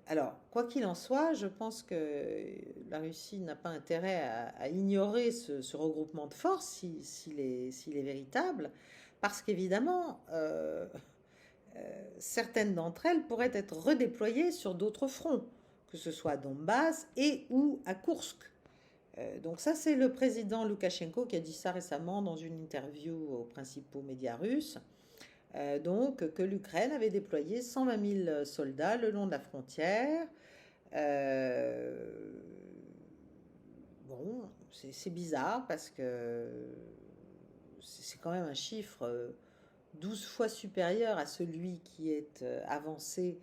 Alors, quoi qu'il en soit, je pense que la Russie n'a pas intérêt à ignorer ce regroupement de forces s'il est véritable, parce qu'évidemment, certaines d'entre elles pourraient être redéployées sur d'autres fronts, que ce soit à Donbass et ou à Koursk. Donc ça, c'est le président Loukachenko qui a dit ça récemment dans une interview aux principaux médias russes. Donc que l'Ukraine avait déployé 120 000 soldats le long de la frontière. Bon, c'est bizarre parce que c'est quand même un chiffre 12 fois supérieur à celui qui est avancé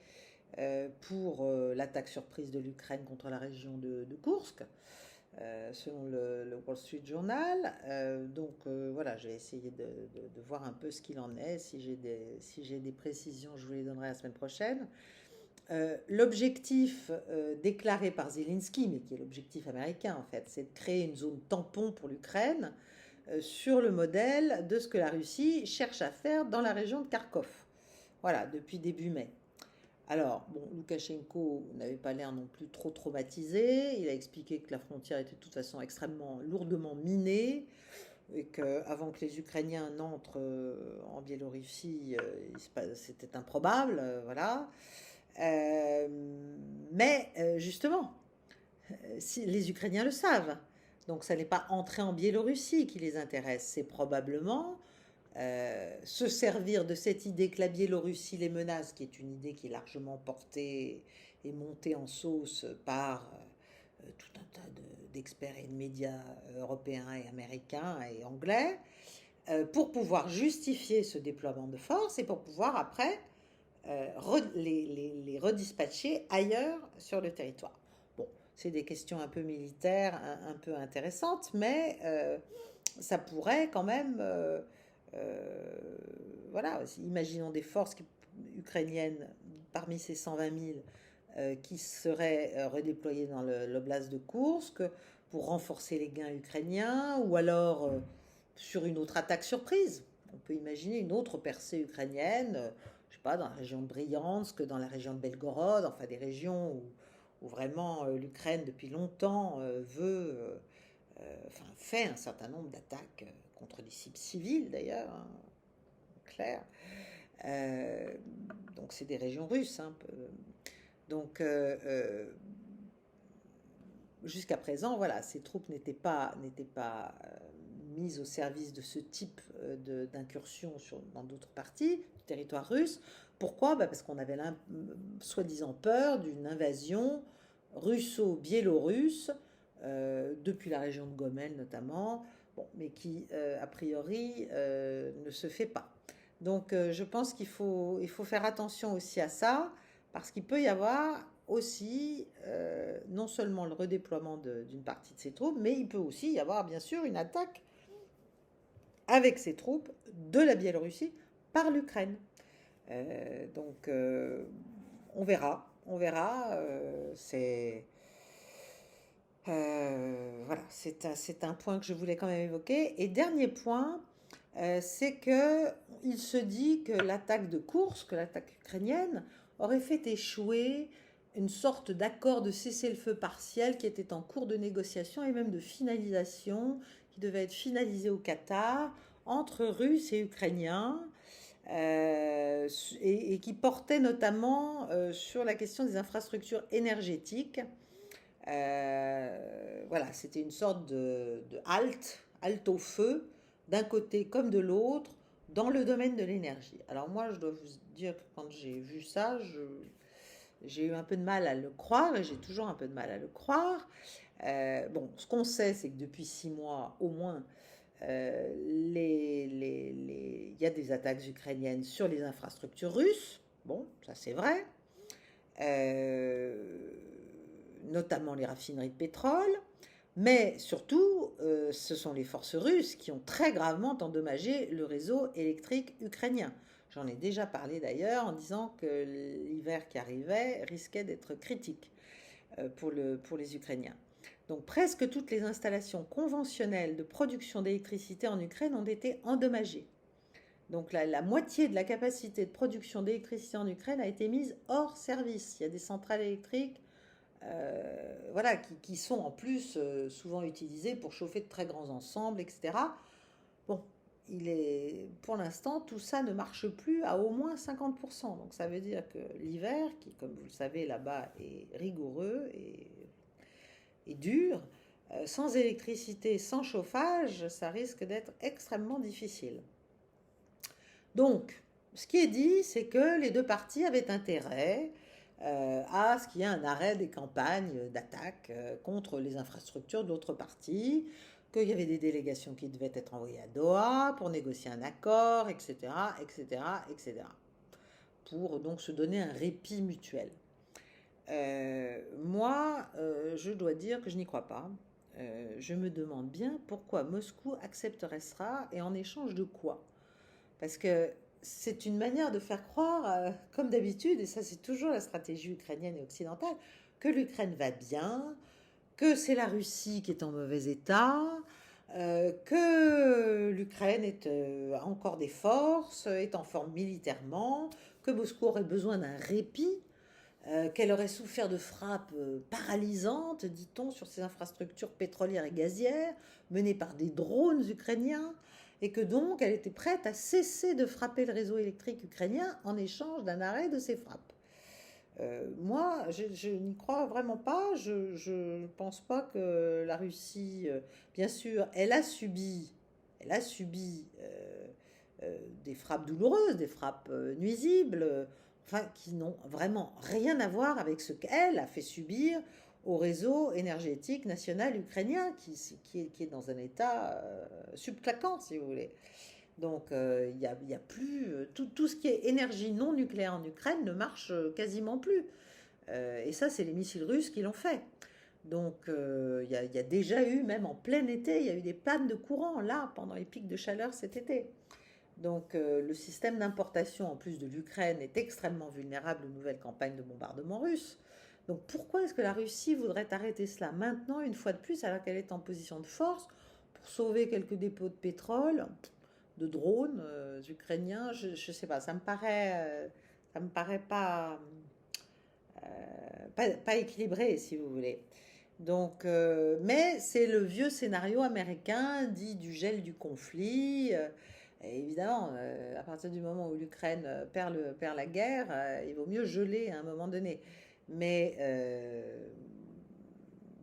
pour l'attaque surprise de l'Ukraine contre la région de Koursk. Selon le Wall Street Journal. Donc voilà, je vais essayer de voir un peu ce qu'il en est. Si j'ai des précisions, je vous les donnerai la semaine prochaine. L'objectif déclaré par Zelensky, mais qui est l'objectif américain en fait, c'est de créer une zone tampon pour l'Ukraine sur le modèle de ce que la Russie cherche à faire dans la région de Kharkov. Voilà, depuis début mai. Alors, bon, Loukachenko n'avait pas l'air non plus trop traumatisé. Il a expliqué que la frontière était de toute façon extrêmement lourdement minée et qu'avant que les Ukrainiens n'entrent en Biélorussie, c'était improbable, voilà. Euh, mais justement, si, les Ukrainiens le savent. Donc ça n'est pas entrer en Biélorussie qui les intéresse, c'est probablement se servir de cette idée que la Biélorussie les menace, qui est une idée qui est largement portée et montée en sauce par tout un tas d'experts et de médias européens et américains et anglais, pour pouvoir justifier ce déploiement de force et pour pouvoir après les redispatcher ailleurs sur le territoire. Bon, c'est des questions un peu militaires, un peu intéressantes, mais ça pourrait quand même... voilà, imaginons des forces ukrainiennes parmi ces 120 000 qui seraient redéployées dans l'oblast de Koursk pour renforcer les gains ukrainiens, ou alors sur une autre attaque surprise. On peut imaginer une autre percée ukrainienne, je sais pas, dans la région de Bryansk, dans la région de Belgorod, enfin des régions où vraiment l'Ukraine depuis longtemps enfin, fait un certain nombre d'attaques contre des cibles civiles d'ailleurs, hein, clair. Euh, donc c'est des régions russes. Hein, donc jusqu'à présent, voilà, ces troupes n'étaient pas mises au service de ce type d'incursion dans d'autres parties du territoire russe. Pourquoi? Parce qu'on avait soi-disant peur d'une invasion russo-biélorusse depuis la région de Gomel notamment, bon, mais qui a priori ne se fait pas. Donc je pense qu'il faut faire attention aussi à ça, parce qu'il peut y avoir aussi non seulement le redéploiement d'une partie de ces troupes, mais il peut aussi y avoir bien sûr une attaque avec ces troupes de la Biélorussie par l'Ukraine. Donc on verra, voilà, c'est un point que je voulais quand même évoquer. Et dernier point, c'est que il se dit que l'attaque de Koursk, que l'attaque ukrainienne, aurait fait échouer une sorte d'accord de cessez-le-feu partiel qui était en cours de négociation et même de finalisation, qui devait être finalisé au Qatar entre Russes et Ukrainiens, et qui portait notamment sur la question des infrastructures énergétiques. Voilà, c'était une sorte de halte au feu, d'un côté comme de l'autre, dans le domaine de l'énergie. Alors moi, je dois vous dire que quand j'ai vu ça, j'ai eu un peu de mal à le croire, et j'ai toujours un peu de mal à le croire. Bon, ce qu'on sait, c'est que depuis 6 mois au moins, il y a des attaques ukrainiennes sur les infrastructures russes. Bon, ça c'est vrai. Notamment les raffineries de pétrole. Mais surtout, ce sont les forces russes qui ont très gravement endommagé le réseau électrique ukrainien. J'en ai déjà parlé d'ailleurs en disant que l'hiver qui arrivait risquait d'être critique pour les Ukrainiens. Donc presque toutes les installations conventionnelles de production d'électricité en Ukraine ont été endommagées. Donc la moitié de la capacité de production d'électricité en Ukraine a été mise hors service. Il y a des centrales électriques voilà, qui sont en plus souvent utilisées pour chauffer de très grands ensembles, etc. Bon, pour l'instant, tout ça ne marche plus à au moins 50%. Donc ça veut dire que l'hiver, qui comme vous le savez là-bas est rigoureux et dur, sans électricité, sans chauffage, ça risque d'être extrêmement difficile. Donc, ce qui est dit, c'est que les deux parties avaient intérêt à ce qu'il y ait un arrêt des campagnes d'attaque contre les infrastructures de l'autre partie, qu'il y avait des délégations qui devaient être envoyées à Doha pour négocier un accord, etc., etc., etc., pour donc se donner un répit mutuel. Moi, je dois dire que je n'y crois pas. Je me demande bien pourquoi Moscou accepterait ça et en échange de quoi. Parce que c'est une manière de faire croire, comme d'habitude, et ça c'est toujours la stratégie ukrainienne et occidentale, que l'Ukraine va bien, que c'est la Russie qui est en mauvais état, que l'Ukraine a encore des forces, est en forme militairement, que Moscou aurait besoin d'un répit, qu'elle aurait souffert de frappes paralysantes, dit-on, sur ses infrastructures pétrolières et gazières, menées par des drones ukrainiens, et que donc elle était prête à cesser de frapper le réseau électrique ukrainien en échange d'un arrêt de ses frappes. Moi, je n'y crois vraiment pas. Je ne pense pas que la Russie, bien sûr, elle a subi des frappes douloureuses, des frappes nuisibles, enfin, qui n'ont vraiment rien à voir avec ce qu'elle a fait subir au réseau énergétique national ukrainien, qui est dans un état subclaquant, si vous voulez. Donc, y a plus. Tout ce qui est énergie non nucléaire en Ukraine ne marche quasiment plus. Et ça, c'est les missiles russes qui l'ont fait. Donc, y a déjà eu, même en plein été, il y a eu des pannes de courant, là, pendant les pics de chaleur cet été. Donc, le système d'importation, en plus de l'Ukraine, est extrêmement vulnérable aux nouvelles campagnes de bombardement russes. Donc, pourquoi est-ce que la Russie voudrait arrêter cela maintenant, une fois de plus, alors qu'elle est en position de force, pour sauver quelques dépôts de pétrole, de drones ukrainiens? Je ne sais pas, ça me paraît pas équilibré, si vous voulez. Donc, mais c'est le vieux scénario américain dit du gel du conflit. Et évidemment, à partir du moment où l'Ukraine perd la guerre, il vaut mieux geler à un moment donné. Mais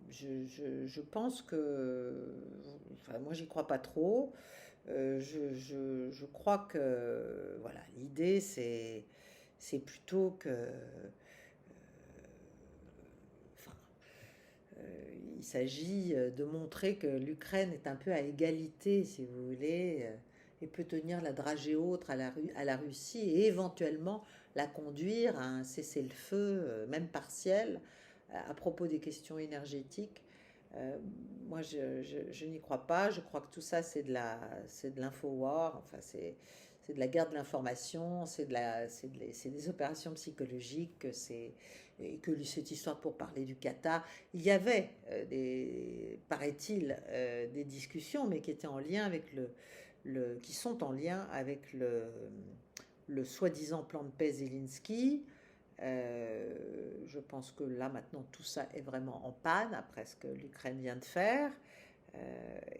je pense que, enfin, moi, j'y crois pas trop. Je crois que, voilà, l'idée, c'est plutôt que, enfin, il s'agit de montrer que l'Ukraine est un peu à égalité, si vous voulez, et peut tenir la dragée haute à la Russie et éventuellement la conduire à un cessez-le-feu, même partiel, à propos des questions énergétiques. Euh, Moi, je n'y crois pas. Je crois que tout ça, c'est de l'infowar. Enfin, c'est de la guerre de l'information. C'est des opérations psychologiques. Et que cette histoire pour parler du Qatar, il y avait paraît-il, des discussions, mais qui étaient en lien avec qui sont en lien avec le soi-disant plan de paix Zelensky. Je pense que là maintenant tout ça est vraiment en panne après ce que l'Ukraine vient de faire.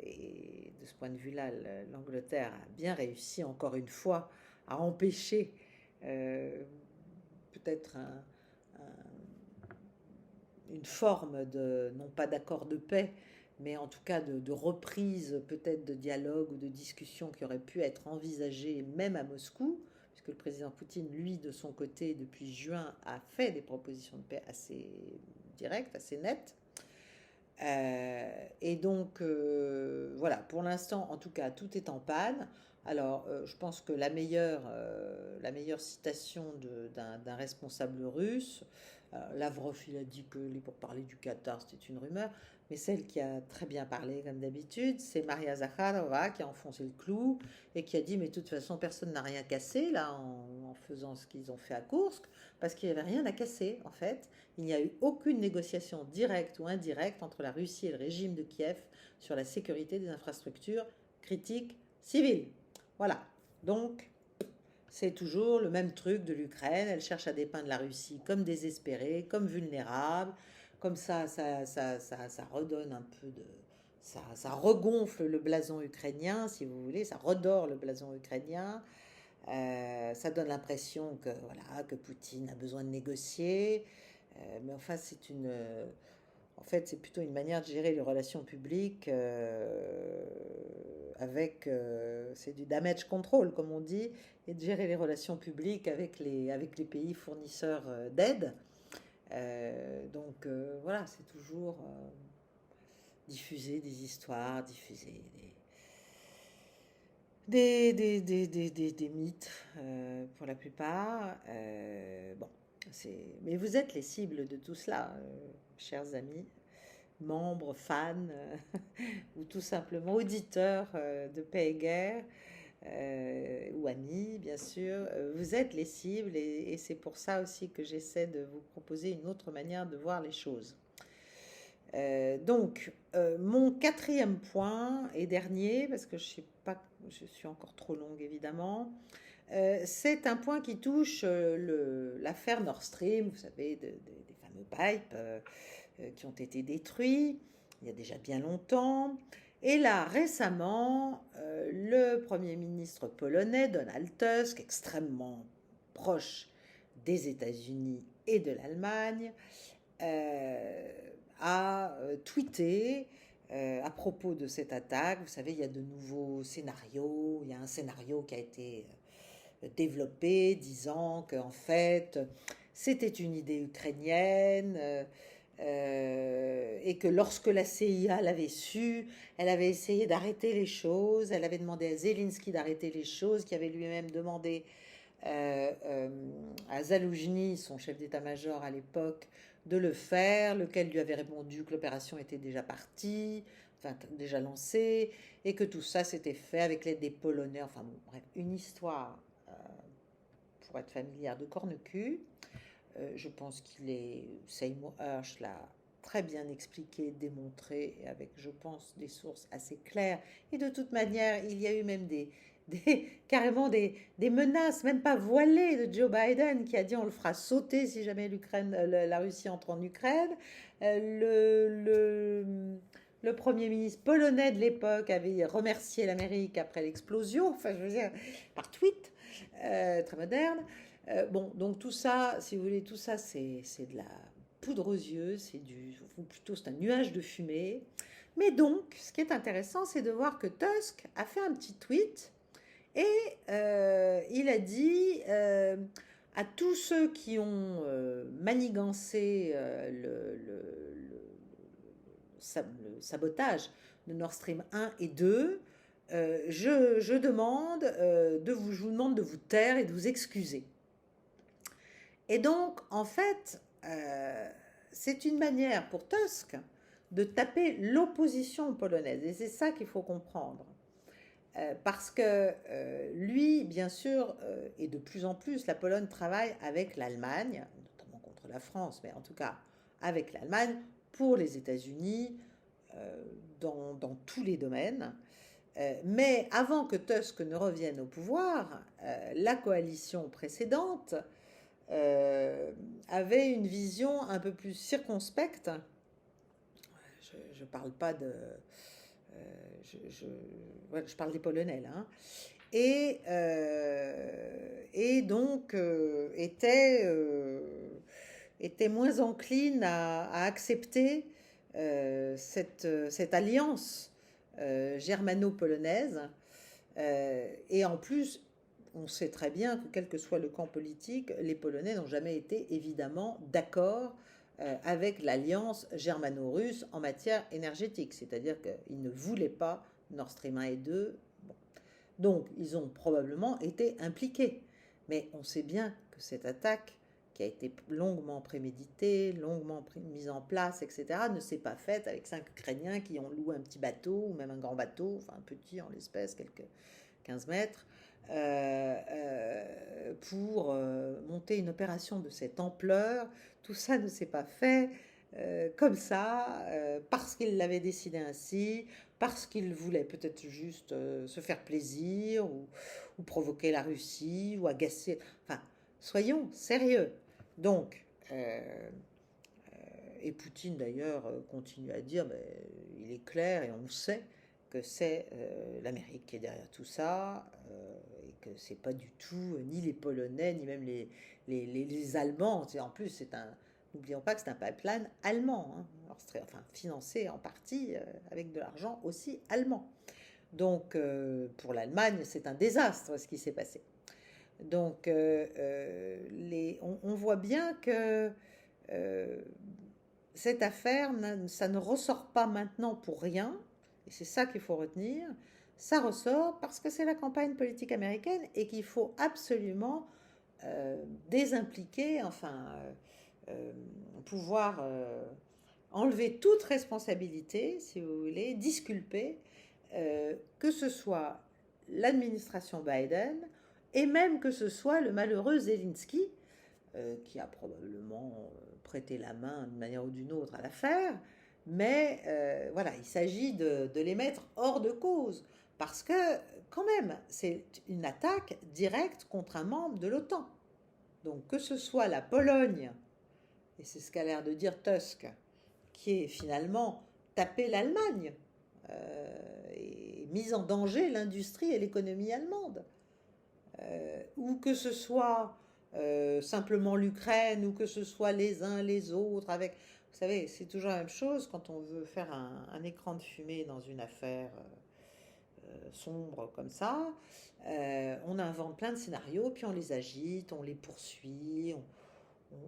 Et de ce point de vue-là, l'Angleterre a bien réussi encore une fois à empêcher euh, peut-être une forme de, non pas d'accord de paix, mais en tout cas de reprise peut-être de dialogue ou de discussion qui aurait pu être envisagée même à Moscou, puisque le président Poutine, lui, de son côté, depuis juin, a fait des propositions de paix assez directes, assez nettes. Et donc, voilà, pour l'instant, en tout cas, tout est en panne. Alors, je pense que la meilleure citation d'un responsable russe, Lavrov, il a dit que les pourparlers du Qatar, c'était une rumeur, mais celle qui a très bien parlé, comme d'habitude, c'est Maria Zakharova, qui a enfoncé le clou et qui a dit, mais de toute façon, personne n'a rien cassé, là, en faisant ce qu'ils ont fait à Koursk, parce qu'il n'y avait rien à casser, en fait. Il n'y a eu aucune négociation directe ou indirecte entre la Russie et le régime de Kiev sur la sécurité des infrastructures critiques civiles. Voilà. Donc, c'est toujours le même truc de l'Ukraine. Elle cherche à dépeindre la Russie comme désespérée, comme vulnérable. Comme ça redonne un peu de... Ça regonfle le blason ukrainien, si vous voulez. Ça redore le blason ukrainien. Ça donne l'impression que, voilà, que Poutine a besoin de négocier. Mais enfin, en fait, c'est plutôt une manière de gérer les relations publiques c'est du damage control, comme on dit, et de gérer les relations publiques avec les pays fournisseurs d'aide. Donc, voilà, c'est toujours diffuser des histoires, diffuser des mythes pour la plupart. Bon, mais vous êtes les cibles de tout cela, chers amis, membres, fans, ou tout simplement auditeurs de Paix et Guerre. ou amis, bien sûr, vous êtes les cibles et c'est pour ça aussi que j'essaie de vous proposer une autre manière de voir les choses. Mon quatrième point et dernier, parce que je sais pas, je suis encore trop longue évidemment, c'est un point qui touche l'affaire Nord Stream, vous savez, des fameux pipes qui ont été détruits il y a déjà bien longtemps. Et là, récemment, le Premier ministre polonais, Donald Tusk, extrêmement proche des États-Unis et de l'Allemagne, euh, a tweeté à propos de cette attaque. Vous savez, il y a de nouveaux scénarios. Il y a un scénario qui a été développé disant qu'en fait, c'était une idée ukrainienne. Et que lorsque la CIA l'avait su, elle avait essayé d'arrêter les choses, elle avait demandé à Zelensky d'arrêter les choses, qui avait lui-même demandé à Zaloujny, son chef d'état-major à l'époque, de le faire, lequel lui avait répondu que l'opération était déjà partie, enfin déjà lancée, et que tout ça s'était fait avec l'aide des Polonais, enfin bon, bref, une histoire pour être familière de corne-cul. Je pense qu'il est, Seymour Hersh l'a très bien expliqué, démontré, avec, je pense, des sources assez claires. Et de toute manière, il y a eu même carrément des menaces, même pas voilées, de Joe Biden, qui a dit on le fera sauter si jamais la Russie entre en Ukraine. Le Premier ministre polonais de l'époque avait remercié l'Amérique après l'explosion, enfin je veux dire, par tweet, très moderne. Bon, donc tout ça, si vous voulez, tout ça, c'est de la poudre aux yeux, ou plutôt c'est un nuage de fumée. Mais donc, ce qui est intéressant, c'est de voir que Tusk a fait un petit tweet et il a dit à tous ceux qui ont manigancé le sabotage de Nord Stream 1 et 2, je demande je vous demande de vous taire et de vous excuser. Et donc, en fait, c'est une manière pour Tusk de taper l'opposition polonaise. Et c'est ça qu'il faut comprendre. Parce que lui, bien sûr, et de plus en plus, la Pologne travaille avec l'Allemagne, notamment contre la France, mais en tout cas avec l'Allemagne, pour les États-Unis, dans tous les domaines. Mais avant que Tusk ne revienne au pouvoir, la coalition précédente avait une vision un peu plus circonspecte. Je parle pas de... je parle des Polonais là. Hein. Et donc était moins encline à accepter cette alliance germano-polonaise. Et en plus, on sait très bien que quel que soit le camp politique, les Polonais n'ont jamais été évidemment d'accord avec l'alliance germano-russe en matière énergétique. C'est-à-dire qu'ils ne voulaient pas Nord Stream 1 et 2. Bon. Donc, ils ont probablement été impliqués. Mais on sait bien que cette attaque, qui a été longuement préméditée, longuement mise en place, etc., ne s'est pas faite avec 5 Ukrainiens qui ont loué un petit bateau, ou même un grand bateau, enfin un petit en l'espèce, quelques 15 mètres, pour monter une opération de cette ampleur. Tout ça ne s'est pas fait comme ça, parce qu'il l'avait décidé ainsi, parce qu'il voulait peut-être juste se faire plaisir, ou provoquer la Russie, ou agacer. Enfin, soyons sérieux. Donc, et Poutine d'ailleurs continue à dire, il est clair et on sait que c'est l'Amérique qui est derrière tout ça, et que c'est pas du tout ni les Polonais, ni même les Allemands. En plus, n'oublions pas que c'est un pipeline allemand, hein, enfin financé en partie avec de l'argent aussi allemand. Donc pour l'Allemagne, c'est un désastre ce qui s'est passé. Donc on voit bien que cette affaire, ça ne ressort pas maintenant pour rien, et c'est ça qu'il faut retenir. Ça ressort parce que c'est la campagne politique américaine et qu'il faut absolument désimpliquer, enfin pouvoir enlever toute responsabilité, si vous voulez, disculper, que ce soit l'administration Biden, et même que ce soit le malheureux Zelensky, qui a probablement prêté la main d'une manière ou d'une autre à l'affaire, mais voilà, il s'agit de les mettre hors de cause, parce que quand même, c'est une attaque directe contre un membre de l'OTAN. Donc que ce soit la Pologne, et c'est ce qu'a l'air de dire Tusk, qui est finalement tapé l'Allemagne et mise en danger l'industrie et l'économie allemande, ou que ce soit simplement l'Ukraine, ou que ce soit les uns les autres, avec... Vous savez, c'est toujours la même chose quand on veut faire un écran de fumée dans une affaire sombre comme ça. On invente plein de scénarios, puis on les agite, on les poursuit,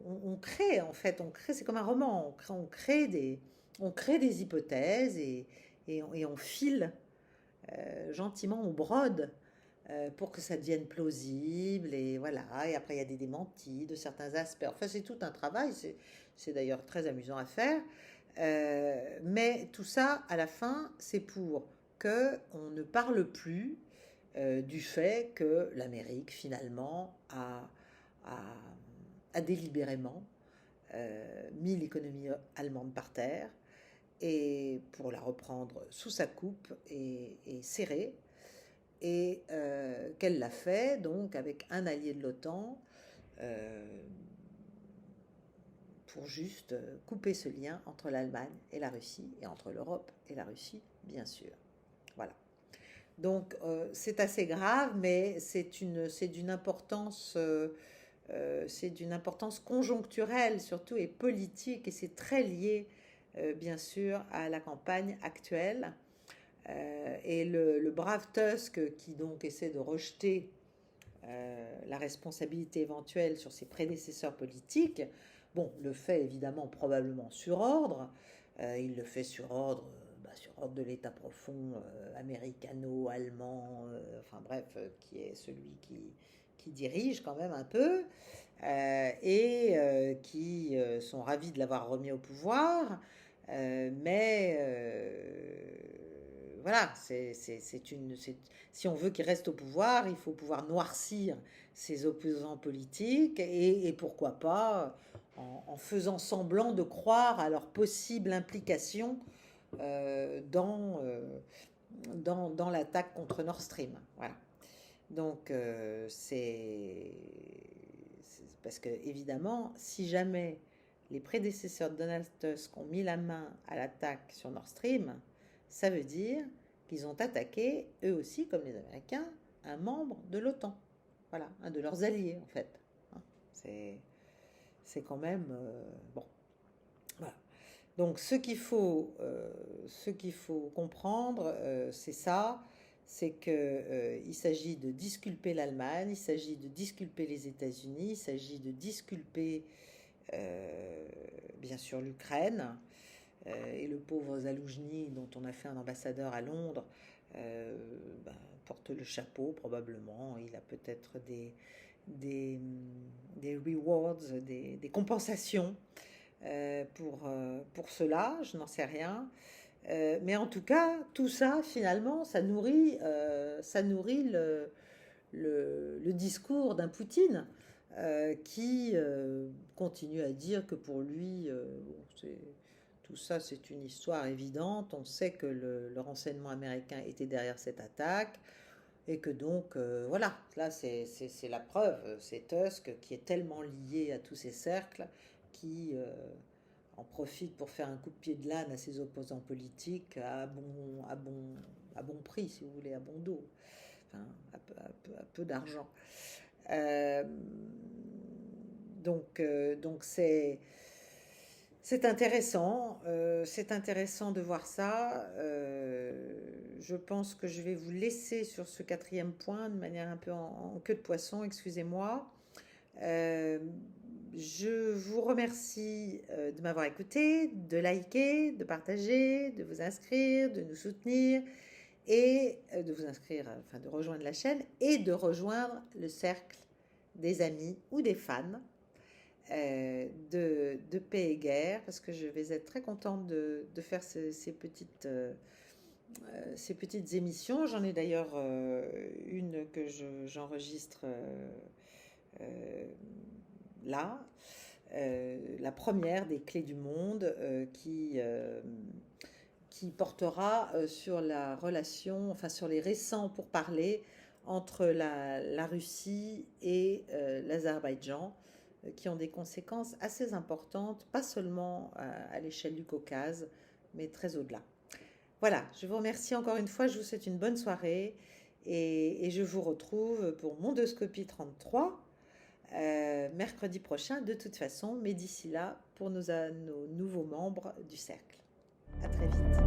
on crée, en fait, c'est comme un roman, on crée des hypothèses et on file gentiment, on brode pour que ça devienne plausible, et voilà, et après il y a des démentis de certains aspects. Enfin, c'est tout un travail, c'est d'ailleurs très amusant à faire, mais tout ça, à la fin, c'est pour qu'on ne parle plus du fait que l'Amérique, finalement, a délibérément mis l'économie allemande par terre, et pour la reprendre sous sa coupe et serrée, et qu'elle l'a fait donc avec un allié de l'OTAN pour juste couper ce lien entre l'Allemagne et la Russie, et entre l'Europe et la Russie, bien sûr. Voilà. Donc c'est assez grave, mais c'est d'une importance conjoncturelle surtout, et politique, et c'est très lié bien sûr à la campagne actuelle. Et le brave Tusk, qui donc essaie de rejeter la responsabilité éventuelle sur ses prédécesseurs politiques, bon, le fait évidemment probablement sur ordre, il le fait sur ordre de l'État profond américano-allemand, enfin bref, qui est celui qui dirige quand même un peu, et qui sont ravis de l'avoir remis au pouvoir, mais voilà, si on veut qu'il reste au pouvoir, il faut pouvoir noircir ses opposants politiques, et pourquoi pas en faisant semblant de croire à leur possible implication dans l'attaque contre Nord Stream. Voilà. Donc c'est parce que évidemment, si jamais les prédécesseurs de Donald Tusk ont mis la main à l'attaque sur Nord Stream, ça veut dire qu'ils ont attaqué, eux aussi, comme les Américains, un membre de l'OTAN. Voilà, un de leurs alliés, en fait. C'est quand même... bon. Voilà. Donc, ce qu'il faut comprendre, c'est ça, c'est qu'il s'agit de disculper l'Allemagne, il s'agit de disculper les États-Unis, il s'agit de disculper, bien sûr, l'Ukraine, et le pauvre Zaloujny, dont on a fait un ambassadeur à Londres, porte le chapeau probablement. Il a peut-être des rewards, des compensations pour cela, je n'en sais rien. Mais en tout cas, tout ça, finalement, ça nourrit le discours d'un Poutine qui continue à dire que pour lui, tout ça, c'est une histoire évidente. On sait que le renseignement américain était derrière cette attaque, et que donc, voilà, là, c'est la preuve. C'est Tusk qui est tellement lié à tous ces cercles, qui en profite pour faire un coup de pied de l'âne à ses opposants politiques à bon prix, si vous voulez, à bon dos, enfin, à peu d'argent. Donc c'est intéressant, de voir ça. Je pense que je vais vous laisser sur ce quatrième point de manière un peu en queue de poisson, excusez-moi. Je vous remercie de m'avoir écouté, de liker, de partager, de vous inscrire, de nous soutenir, et de vous inscrire, enfin de rejoindre la chaîne, et de rejoindre le cercle des amis ou des fans Paix et Guerre, parce que je vais être très contente de faire ces petites ces petites émissions. J'en ai d'ailleurs une que j'enregistre euh, là, la première des Clés du Monde qui portera sur la relation, enfin sur les récents pourparlers entre la Russie et l'Azerbaïdjan, qui ont des conséquences assez importantes, pas seulement à l'échelle du Caucase, mais très au-delà. Voilà, je vous remercie encore une fois, je vous souhaite une bonne soirée et je vous retrouve pour Mondoscopie 33 mercredi prochain de toute façon, mais d'ici là pour nos nouveaux membres du cercle. À très vite.